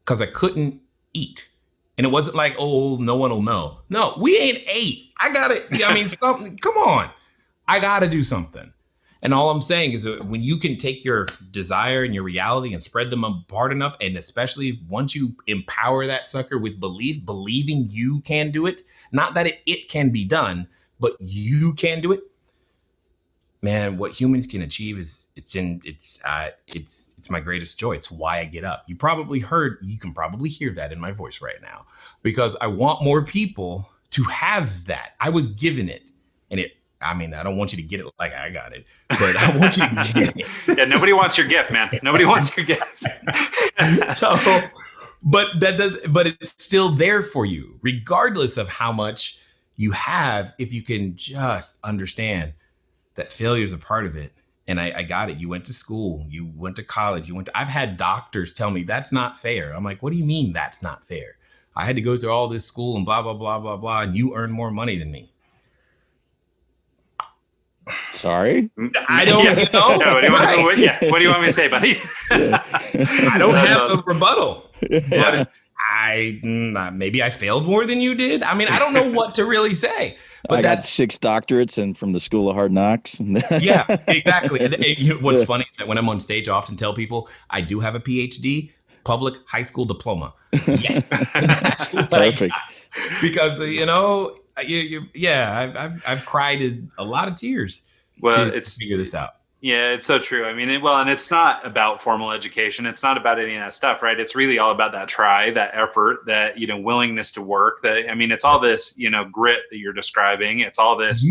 because I couldn't eat. And it wasn't like, oh, no one will know. No, we ain't ate. I got it. I mean, come on. I got to do something. And all I'm saying is that when you can take your desire and your reality and spread them apart enough, and especially once you empower that sucker with belief, believing you can do it, not that it can be done, but you can do it. Man, what humans can achieve is it's my greatest joy. It's why I get up. You can probably hear that in my voice right now because I want more people to have that. I was given it, and I don't want you to get it like I got it, but I want you to get it. Yeah, nobody wants your gift, man. Nobody wants your gift. But it's still there for you, regardless of how much you have, if you can just understand that failure is a part of it. And I got it. You went to school, you went to college, I've had doctors tell me that's not fair. I'm like, what do you mean that's not fair? I had to go through all this school and blah, blah, blah, blah, blah, and you earn more money than me. Sorry? I don't know. No, what do you want me to say, buddy? I don't have a rebuttal. But maybe I failed more than you did. I mean, I don't know what to really say. But I got 6 doctorates and from the School of Hard Knocks. Yeah, exactly. And what's funny is that when I'm on stage, I often tell people I do have a PhD, public high school diploma. Yes. Perfect. Because, I've cried a lot of tears to figure this out. Yeah, it's so true. I mean, and it's not about formal education. It's not about any of that stuff, right? It's really all about that try, that effort, that, willingness to work. It's all this, grit that you're describing. It's all this,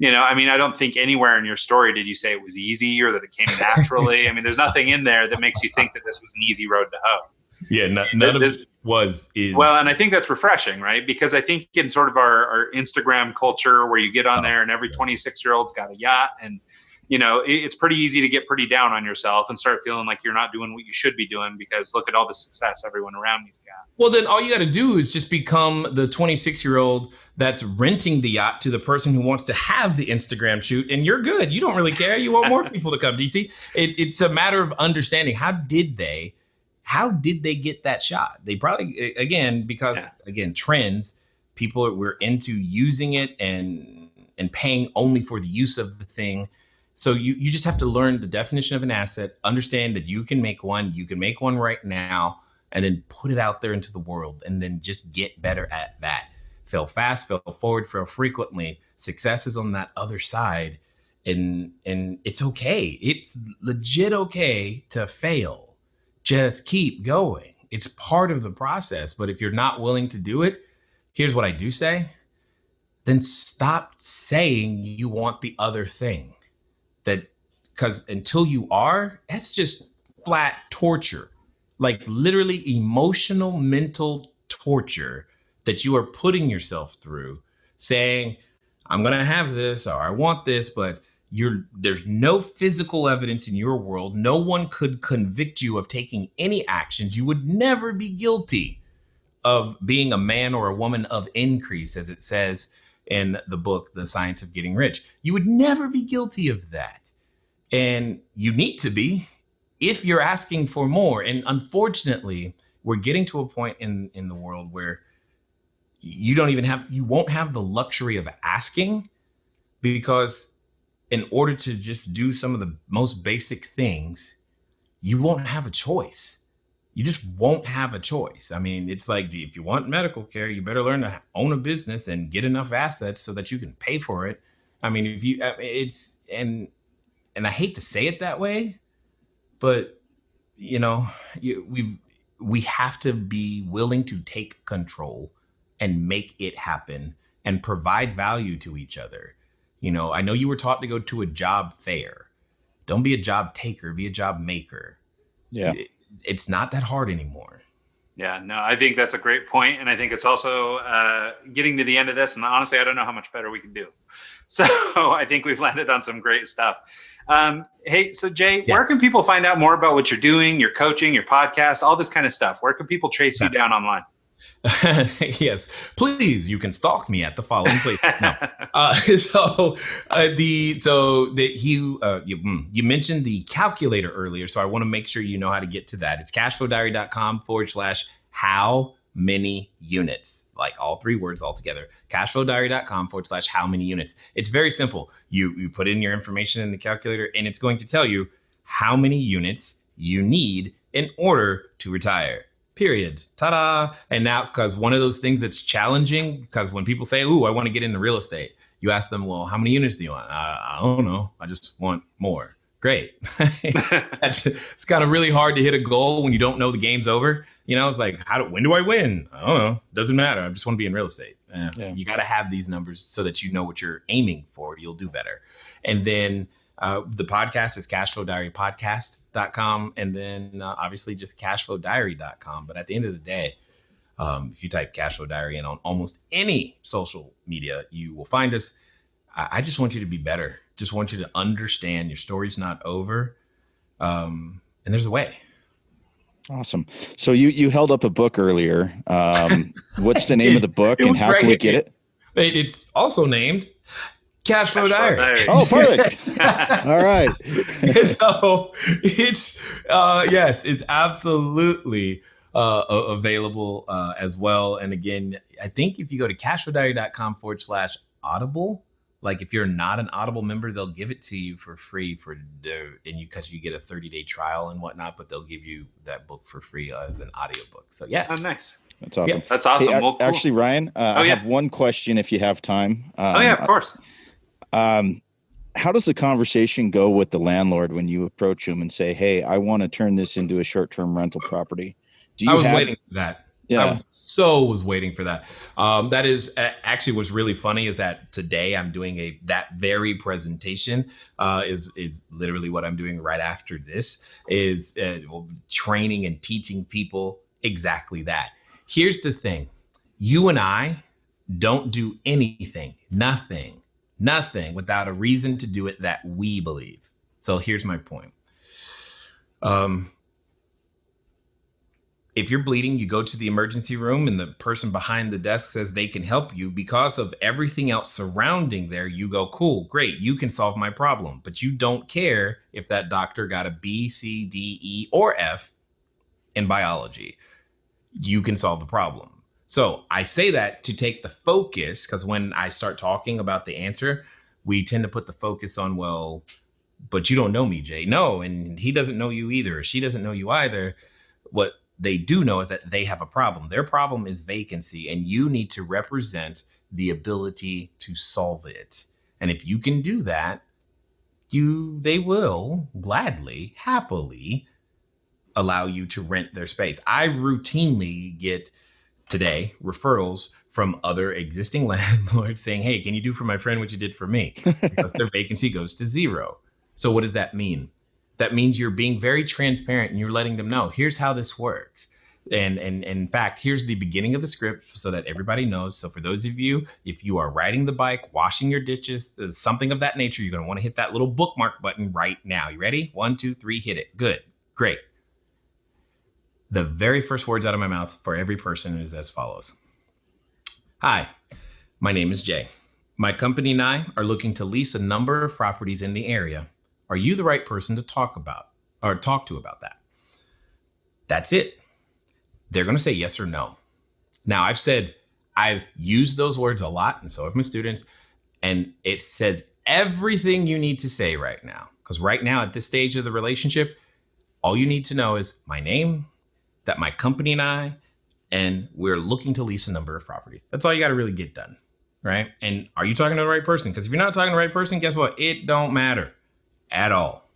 I don't think anywhere in your story did you say it was easy or that it came naturally. I mean, there's nothing in there that makes you think that this was an easy road to hoe. Yeah, none of it is. Well, and I think that's refreshing, right? Because I think in sort of our Instagram culture where you get on there and every 26-year-old's got a yacht and, it's pretty easy to get pretty down on yourself and start feeling like you're not doing what you should be doing because look at all the success everyone around me's got. Well, then all you got to do is just become the 26-year-old that's renting the yacht to the person who wants to have the Instagram shoot, and you're good. You don't really care. You want more people to come. DC. It's a matter of understanding how did they get that shot? They probably because trends. People were into using it and paying only for the use of the thing. So you just have to learn the definition of an asset, understand that you can make one right now, and then put it out there into the world and then just get better at that. Fail fast, fail forward, fail frequently. Success is on that other side. And it's okay. It's legit okay to fail. Just keep going. It's part of the process. But if you're not willing to do it, here's what I do say. then stop saying you want the other thing. That, because until you are, that's just flat torture, like literally emotional, mental torture that you are putting yourself through, saying, I'm going to have this or I want this, but there's no physical evidence in your world. No one could convict you of taking any actions. You would never be guilty of being a man or a woman of increase, as it says in the book, The Science of Getting Rich. You would never be guilty of that. And you need to be if you're asking for more. And unfortunately, we're getting to a point in the world where you won't have the luxury of asking, because in order to just do some of the most basic things, you won't have a choice. You just won't have a choice. I mean, it's like, if you want medical care, you better learn to own a business and get enough assets so that you can pay for it. I mean, and I hate to say it that way, but we have to be willing to take control and make it happen and provide value to each other. I know you were taught to go to a job fair. Don't be a job taker, be a job maker. Yeah. It's not that hard anymore. Yeah, no, I think that's a great point. And I think it's also getting to the end of this. And honestly, I don't know how much better we can do. So I think we've landed on some great stuff. Hey, so Jay, Where can people find out more about what you're doing, your coaching, your podcast, all this kind of stuff? Where can people trace you down online? Yes, please. You can stalk me at the following place. No. You mentioned the calculator earlier, so I want to make sure you know how to get to that. It's cashflowdiary.com/how many units, like all three words all together. Cashflowdiary.com/how many units. It's very simple. You put in your information in the calculator, and it's going to tell you how many units you need in order to retire. Period. Ta-da. And now, because one of those things that's challenging, because when people say, ooh, I want to get into real estate, you ask them, well, how many units do you want? I don't know. I just want more. Great. It's kind of really hard to hit a goal when you don't know the game's over. It's like, when do I win? I don't know. Doesn't matter. I just want to be in real estate. You got to have these numbers so that you know what you're aiming for. You'll do better. And then the podcast is cashflowdiarypodcast.com, and then obviously just cashflowdiary.com. But at the end of the day, if you type Cashflow Diary in on almost any social media, you will find us. I just want you to be better. Just want you to understand your story's not over. And there's a way. Awesome. So you held up a book earlier. What's the name of the book and how can we get it? It's also named Cashflow Diary. Oh, perfect. All right. So it's absolutely available as well. And again, I think if you go to cashflowdiary.com/audible, like if you're not an Audible member, they'll give it to you for free because you get a 30-day trial and whatnot, but they'll give you that book for free as an audiobook. So yes. Oh, nice. That's awesome. Yeah, that's awesome. Hey, cool. Actually, Ryan, I have one question if you have time. Of course. How does the conversation go with the landlord when you approach him and say, hey, I want to turn this into a short-term rental property? I was waiting for that. Yeah. I was waiting for that. That is actually what's really funny is that today I'm doing that very presentation is literally what I'm doing right after this is training and teaching people exactly that. Here's the thing. You and I don't do anything, nothing without a reason to do it that we believe. So here's my point. If you're bleeding, you go to the emergency room and the person behind the desk says they can help you. Because of everything else surrounding there, you go, cool, great, you can solve my problem. But you don't care if that doctor got a B, C, D, E, or F in biology. You can solve the problem. So I say that to take the focus, because when I start talking about the answer, we tend to put the focus on, well, but you don't know me, Jay. No, and he doesn't know you either. Or she doesn't know you either. What they do know is that they have a problem. Their problem is vacancy, and you need to represent the ability to solve it. And if you can do that, they will gladly, happily allow you to rent their space. I routinely get today referrals from other existing landlords saying, hey, can you do for my friend what you did for me? Because their vacancy goes to 0. So what does that mean? That means you're being very transparent and you're letting them know, here's how this works. And in fact, here's the beginning of the script so that everybody knows. So for those of you, if you are riding the bike, washing your dishes, something of that nature, you're going to want to hit that little bookmark button right now. You ready? 1, 2, 3, hit it. Good. Great. The very first words out of my mouth for every person is as follows. Hi, my name is Jay. My company and I are looking to lease a number of properties in the area. Are you the right person to talk to about that? That's it. They're going to say yes or no. Now, I've used those words a lot, and so have my students, and it says everything you need to say right now. Because right now, at this stage of the relationship, all you need to know is my name, that my company and we're looking to lease a number of properties. That's all you got to really get done, right? And are you talking to the right person? Because if you're not talking to the right person, guess what? It don't matter at all.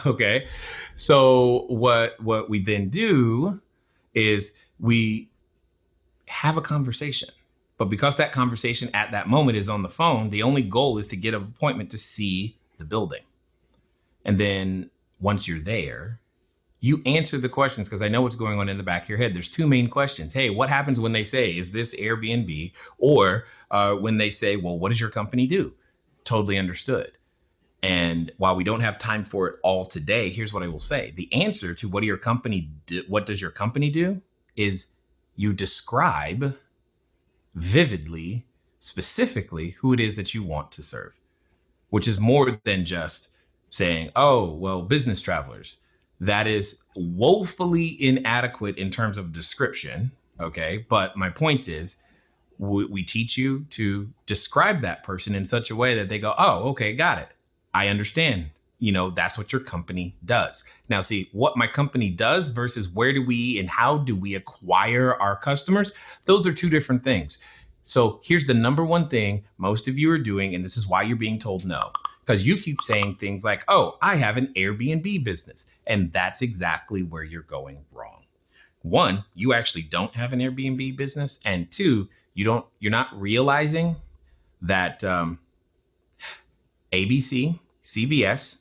Okay. So what we then do is we have a conversation. But because that conversation at that moment is on the phone, the only goal is to get an appointment to see the building. And then once you're there, you answer the questions, because I know what's going on in the back of your head. There's 2 main questions. Hey, what happens when they say, is this Airbnb? Or when they say, well, what does your company do? Totally understood. And while we don't have time for it all today, here's what I will say. The answer to what does your company do is you describe vividly, specifically who it is that you want to serve, which is more than just saying, oh, well, business travelers. That is woefully inadequate in terms of description. Okay. But my point is, we teach you to describe that person in such a way that they go, oh, okay, got it. I understand. That's what your company does. Now, see, what my company does versus where do we and how do we acquire our customers? Those are 2 different things. So here's the number one thing most of you are doing, and this is why you're being told no. Because you keep saying things like, oh, I have an Airbnb business. And that's exactly where you're going wrong. 1, you actually don't have an Airbnb business. And 2, you're not realizing that ABC, CBS,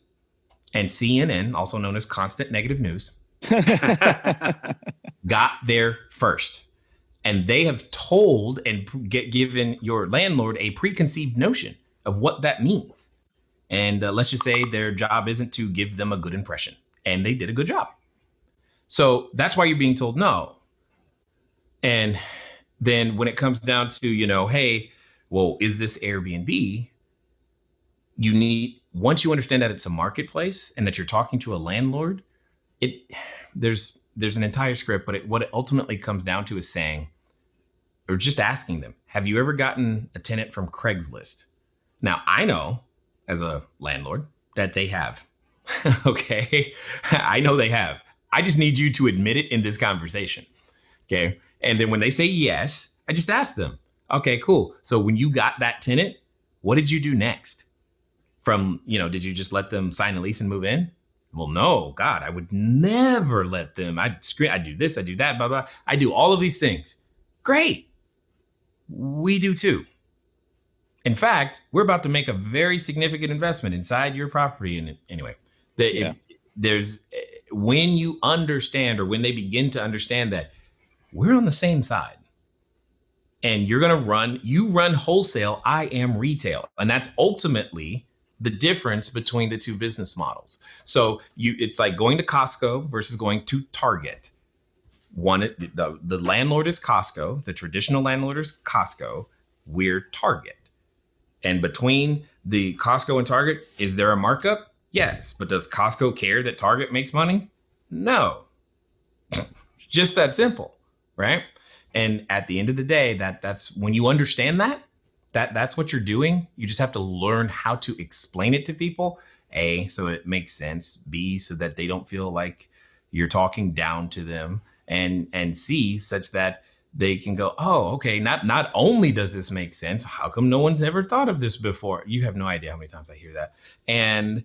and CNN, also known as constant negative news, got there first. And they have told and given your landlord a preconceived notion of what that means. And let's just say their job isn't to give them a good impression. And they did a good job. So that's why you're being told no. And then when it comes down to, hey, well, is this Airbnb? Once you understand that it's a marketplace and that you're talking to a landlord, there's an entire script, but what it ultimately comes down to is saying, or just asking them, have you ever gotten a tenant from Craigslist? Now, I know as a landlord that they have. Okay. I know they have. I just need you to admit it in this conversation. Okay. And then when they say yes, I just ask them, okay, cool. So when you got that tenant, what did you do next? Did you just let them sign a lease and move in? Well, no, God, I would never let them. I do this, I do that, blah, blah. I do all of these things. Great. We do too. In fact, we're about to make a very significant investment inside your property. And anyway, when you understand, or when they begin to understand that we're on the same side, and you run wholesale, I am retail. And that's ultimately the difference between the 2 business models. So it's like going to Costco versus going to Target. The landlord is Costco. The traditional landlord is Costco. We're Target. And between the Costco and Target, is there a markup? Yes. But does Costco care that Target makes money? No. It's just that simple, right? And at the end of the day, that's when you understand that's what you're doing. You just have to learn how to explain it to people. A, so it makes sense. B, so that they don't feel like you're talking down to them. And C, such that they can go, oh, okay, not only does this make sense, how come no one's ever thought of this before? You have no idea how many times I hear that. And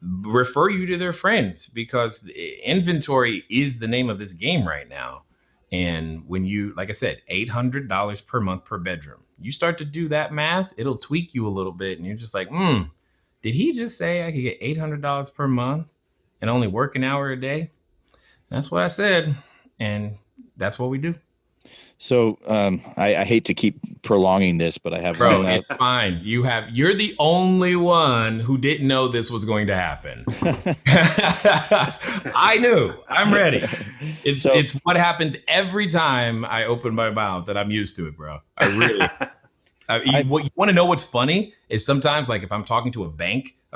refer you to their friends, because inventory is the name of this game right now. And when you, like I said, $800 per month per bedroom, you start to do that math, it'll tweak you a little bit. And you're just like, did he just say I could get $800 per month and only work an hour a day? That's what I said. And that's what we do. So I hate to keep prolonging this, but I have Bro, it's fine. You're the only one who didn't know this was going to happen. I knew. I'm ready. It's what happens every time I open my mouth, that I'm used to it, bro. I really. What you want to know? What's funny is sometimes, like if I'm talking to a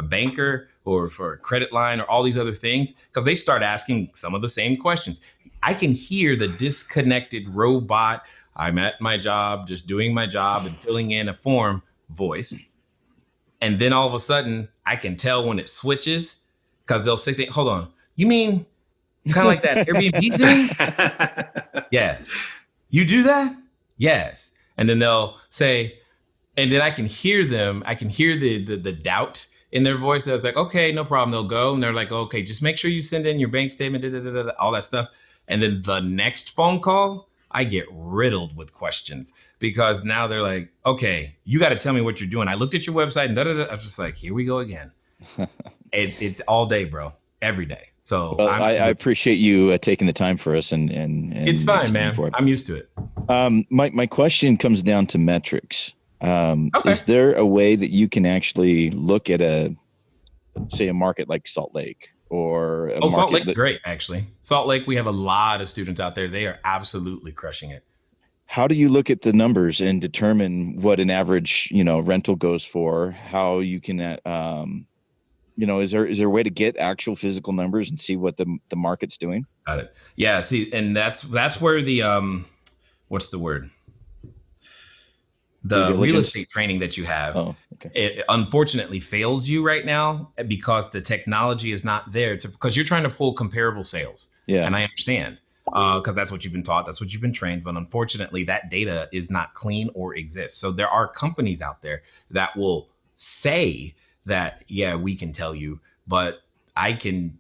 banker, or for a credit line, or all these other things, because they start asking some of the same questions. I can hear the disconnected robot, I'm at my job, just doing my job and filling in a form voice. And then all of a sudden, I can tell when it switches, because they'll say, hold on, you mean kind of like that Airbnb thing? Yes. You do that? Yes. And then they'll say, and then I can hear them, I can hear the doubt in their voice. I was like, okay, no problem. They'll go and they're like, okay, just make sure you send in your bank statement, all that stuff. And then the next phone call, I get riddled with questions, because now they're like, okay, you got to tell me what you're doing. I looked at your website and I'm just like, here we go again. It's all day, bro, every day. So well, I appreciate you taking the time for us, and it's fine, man. I'm used to it. My question comes down to metrics. Okay. Is there a way that you can actually look at a market like Salt Lake, or Salt Lake's great, actually. Salt Lake, we have a lot of students out there. They are absolutely crushing it. How do you look at the numbers and determine what an average, rental goes for? How you can, is there a way to get actual physical numbers and see what the market's doing? Got it. Yeah. See, and that's where the what's the word? The real estate training that you have, it unfortunately fails you right now, because the technology is not there because you're trying to pull comparable sales. Yeah. And I understand, because that's what you've been taught. That's what you've been trained. But unfortunately, that data is not clean or exists. So there are companies out there that will say that, yeah, we can tell you, but I can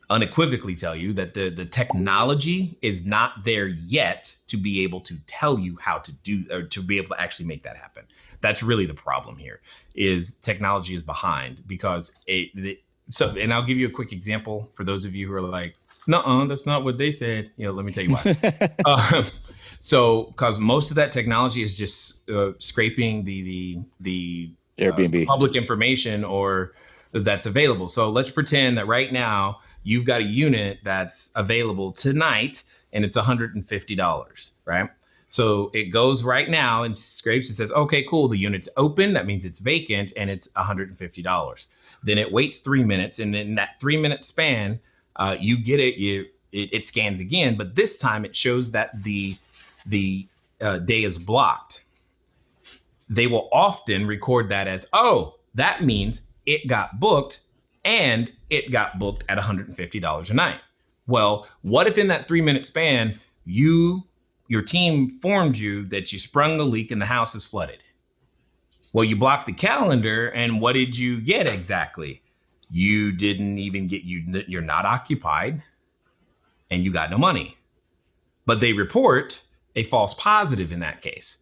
unequivocally tell you that the technology is not there yet to be able to tell you how to do, or to be able to actually make that happen. That's really the problem here, is technology is behind, because and I'll give you a quick example for those of you who are like, nuh-uh, that's not what they said. Let me tell you why. So, because most of that technology is just scraping the Airbnb public information or that's available. So let's pretend that right now you've got a unit that's available tonight and it's $150, right? So it goes right now and scrapes and says, okay, cool, the unit's open. That means it's vacant and it's $150. Then it waits 3 minutes, and in that 3-minute span, you get it. It scans again, but this time it shows that the day is blocked. They will often record that as, oh, that means it got booked, and it got booked at $150 a night. Well, what if in that 3-minute span, your team informed you that you sprung a leak and the house is flooded? Well, you blocked the calendar, and what did you get exactly? You didn't even get, you're not occupied, and you got no money. But they report a false positive in that case.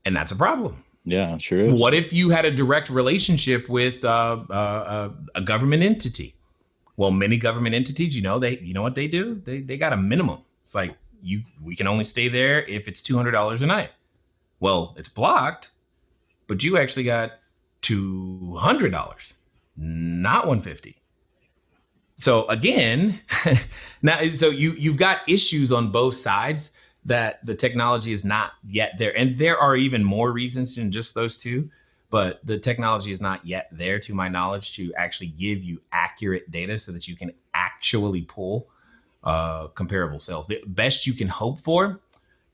And that's a problem. Yeah, sure is. What if you had a direct relationship with a government entity? Well, many government entities, you know what they do? They got a minimum. It's like, we can only stay there if it's $200 a night. Well, it's blocked, but you actually got $200, not $150. So again, so you've got issues on both sides, that the technology is not yet there. And there are even more reasons than just those two, but the technology is not yet there, to my knowledge, to actually give you accurate data so that you can actually pull comparable sales. The best you can hope for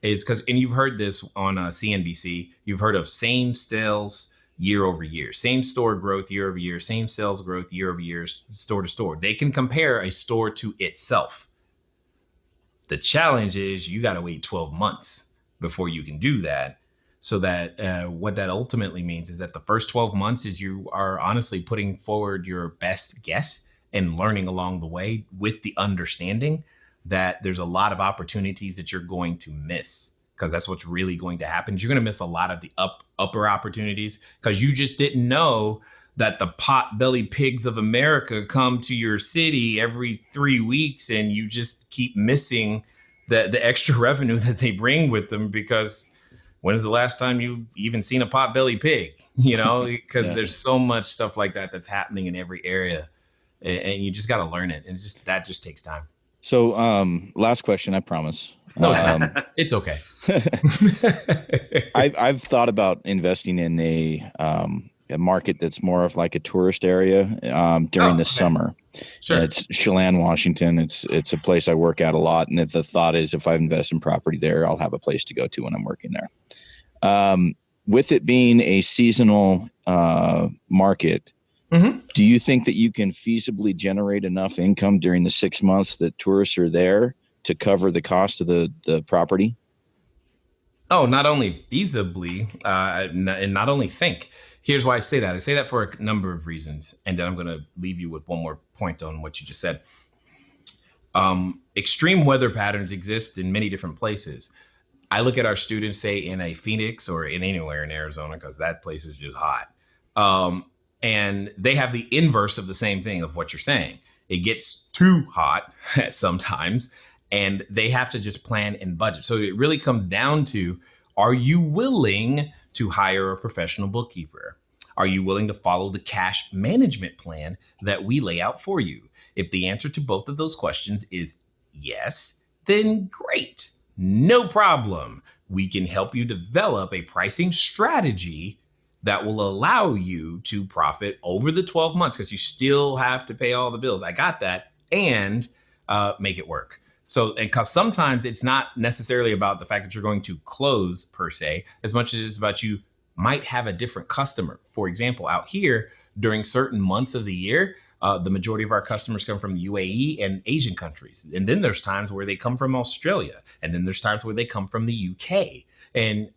is, and you've heard this on CNBC, you've heard of same sales year over year, same store growth year over year, same sales growth year over year, store to store. They can compare a store to itself. The challenge is you got to wait 12 months before you can do that. So that what that ultimately means is that the first 12 months is you are honestly putting forward your best guess and learning along the way with the understanding that there's a lot of opportunities that you're going to miss, because that's what's really going to happen. You're going to miss a lot of the upper opportunities because you just didn't know that the pot-bellied pigs of America come to your city every 3 weeks, and you just keep missing the extra revenue that they bring with them, because when is the last time you've even seen a pot-bellied pig? Because Yeah. there's so much stuff like that that's happening in every area, and you just got to learn it. And that just takes time. So, last question, I promise. No, it's not. It's okay. I've thought about investing in a market that's more of like a tourist area during the summer. Sure. It's Chelan, Washington. It's a place I work at a lot, and the thought is if I invest in property there, I'll have a place to go to when I'm working there. With it being a seasonal market, do you think that you can feasibly generate enough income during the 6 months that tourists are there to cover the cost of the property? Oh, not only feasibly, and not only think. Here's why I say that. I say that for a number of reasons, and then I'm going to leave you with one more point on what you just said. Extreme weather patterns exist in many different places. I look at our students, say in a Phoenix or in anywhere in Arizona, because that place is just hot. And they have the inverse of the same thing of what you're saying. It gets too hot sometimes, and they have to just plan and budget. So it really comes down to, are you willing to hire a professional bookkeeper? Are you willing to follow the cash management plan that we lay out for you? If the answer to both of those questions is yes, then great. No problem. We can help you develop a pricing strategy that will allow you to profit over the 12 months, because you still have to pay all the bills. I got that. And make it work. So, and because sometimes it's not necessarily about the fact that you're going to close per se, as much as it's about you might have a different customer. For example, out here during certain months of the year, the majority of our customers come from the UAE and Asian countries. And then there's times where they come from Australia. And then there's times where they come from the UK. And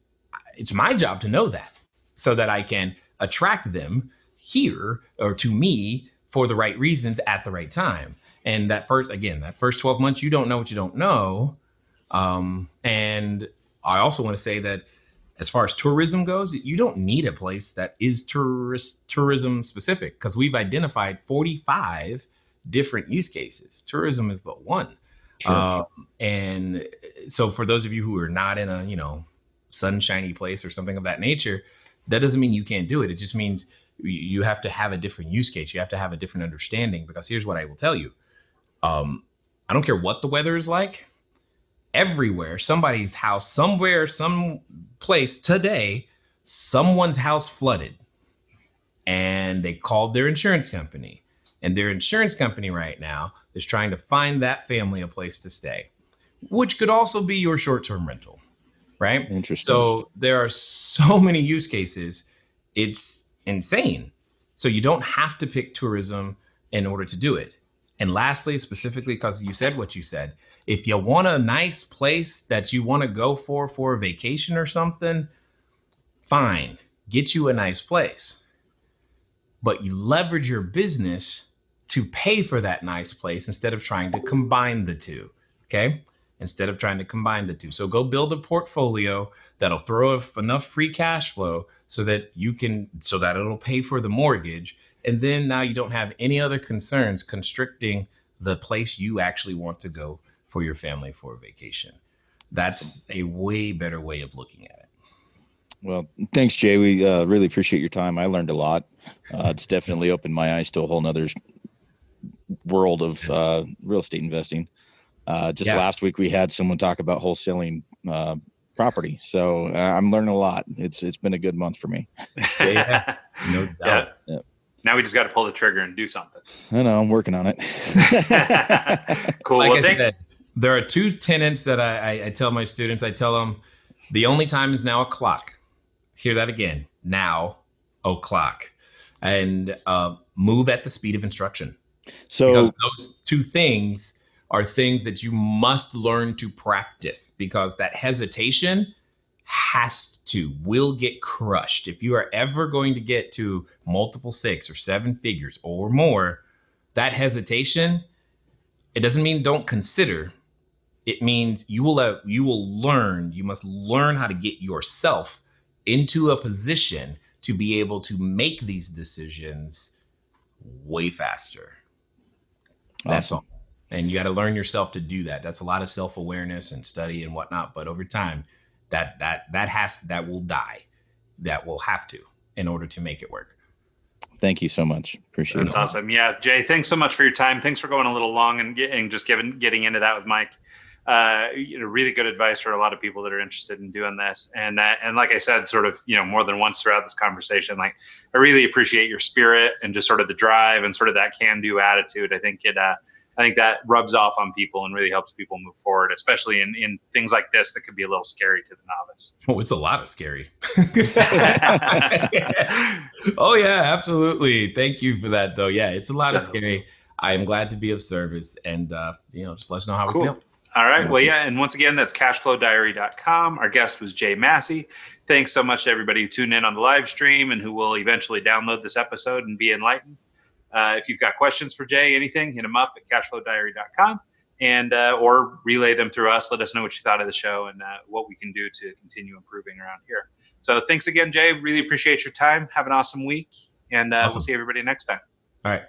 it's my job to know that so that I can attract them here or to me for the right reasons at the right time. And that first 12 months, you don't know what you don't know. And I also want to say that as far as tourism goes, you don't need a place that is tourism specific, because we've identified 45 different use cases. Tourism is but one. Sure. And so for those of you who are not in a, sunshiny place or something of that nature, that doesn't mean you can't do it. It just means you have to have a different use case. You have to have a different understanding, because here's what I will tell you. I don't care what the weather is like. Everywhere, somebody's house, somewhere, some place today, someone's house flooded, and they called their insurance company, and their insurance company right now is trying to find that family a place to stay, which could also be your short-term rental, right? Interesting. So there are so many use cases. It's insane. So you don't have to pick tourism in order to do it. And lastly, specifically because you said what you said, if you want a nice place that you want to go for a vacation or something, fine, get you a nice place. But you leverage your business to pay for that nice place instead of trying to combine the two, okay? Instead of trying to combine the two. So go build a portfolio that'll throw enough free cash flow so that it'll pay for the mortgage. And then now you don't have any other concerns constricting the place you actually want to go for your family for a vacation. That's a way better way of looking at it. Well, thanks, Jay. We really appreciate your time. I learned a lot. It's definitely opened my eyes to a whole nother world of real estate investing. Last week, we had someone talk about wholesaling property. So I'm learning a lot. It's been a good month for me. Yeah, no doubt. Yeah. Now we just got to pull the trigger and do something. I know. I'm working on it. Cool. Like I said, there are two tenets that I tell my students. I tell them the only time is now o'clock. Hear that again. Now o'clock. And move at the speed of instruction. So because those two things are things that you must learn to practice, because that hesitation will get crushed. If you are ever going to get to multiple 6 or 7 figures or more, that hesitation, it doesn't mean don't consider. It means you must learn how to get yourself into a position to be able to make these decisions way faster. That's Awesome. all. And you got to learn yourself to do that. That's a lot of self-awareness and study and whatnot. But over time, that will die. That will have to in order to make it work. Thank you so much. Appreciate it. That's awesome. Yeah, Jay, thanks so much for your time. Thanks for going a little long and getting into that with Mike. Really good advice for a lot of people that are interested in doing this. And like I said, sort of, more than once throughout this conversation, like I really appreciate your spirit and just sort of the drive and sort of that can-do attitude. I think that rubs off on people and really helps people move forward, especially in things like this that could be a little scary to the novice. Oh, it's a lot of scary. Oh yeah, absolutely. Thank you for that though. Yeah, it's a lot of scary. I am glad to be of service, and just let us know how we can help. All right. Well, yeah. And once again, that's cashflowdiary.com. Our guest was Jay Massey. Thanks so much to everybody who tuned in on the live stream and who will eventually download this episode and be enlightened. If you've got questions for Jay, anything, hit him up at cashflowdiary.com and or relay them through us. Let us know what you thought of the show and what we can do to continue improving around here. So thanks again, Jay. Really appreciate your time. Have an awesome week. And Awesome. We'll see everybody next time. All right.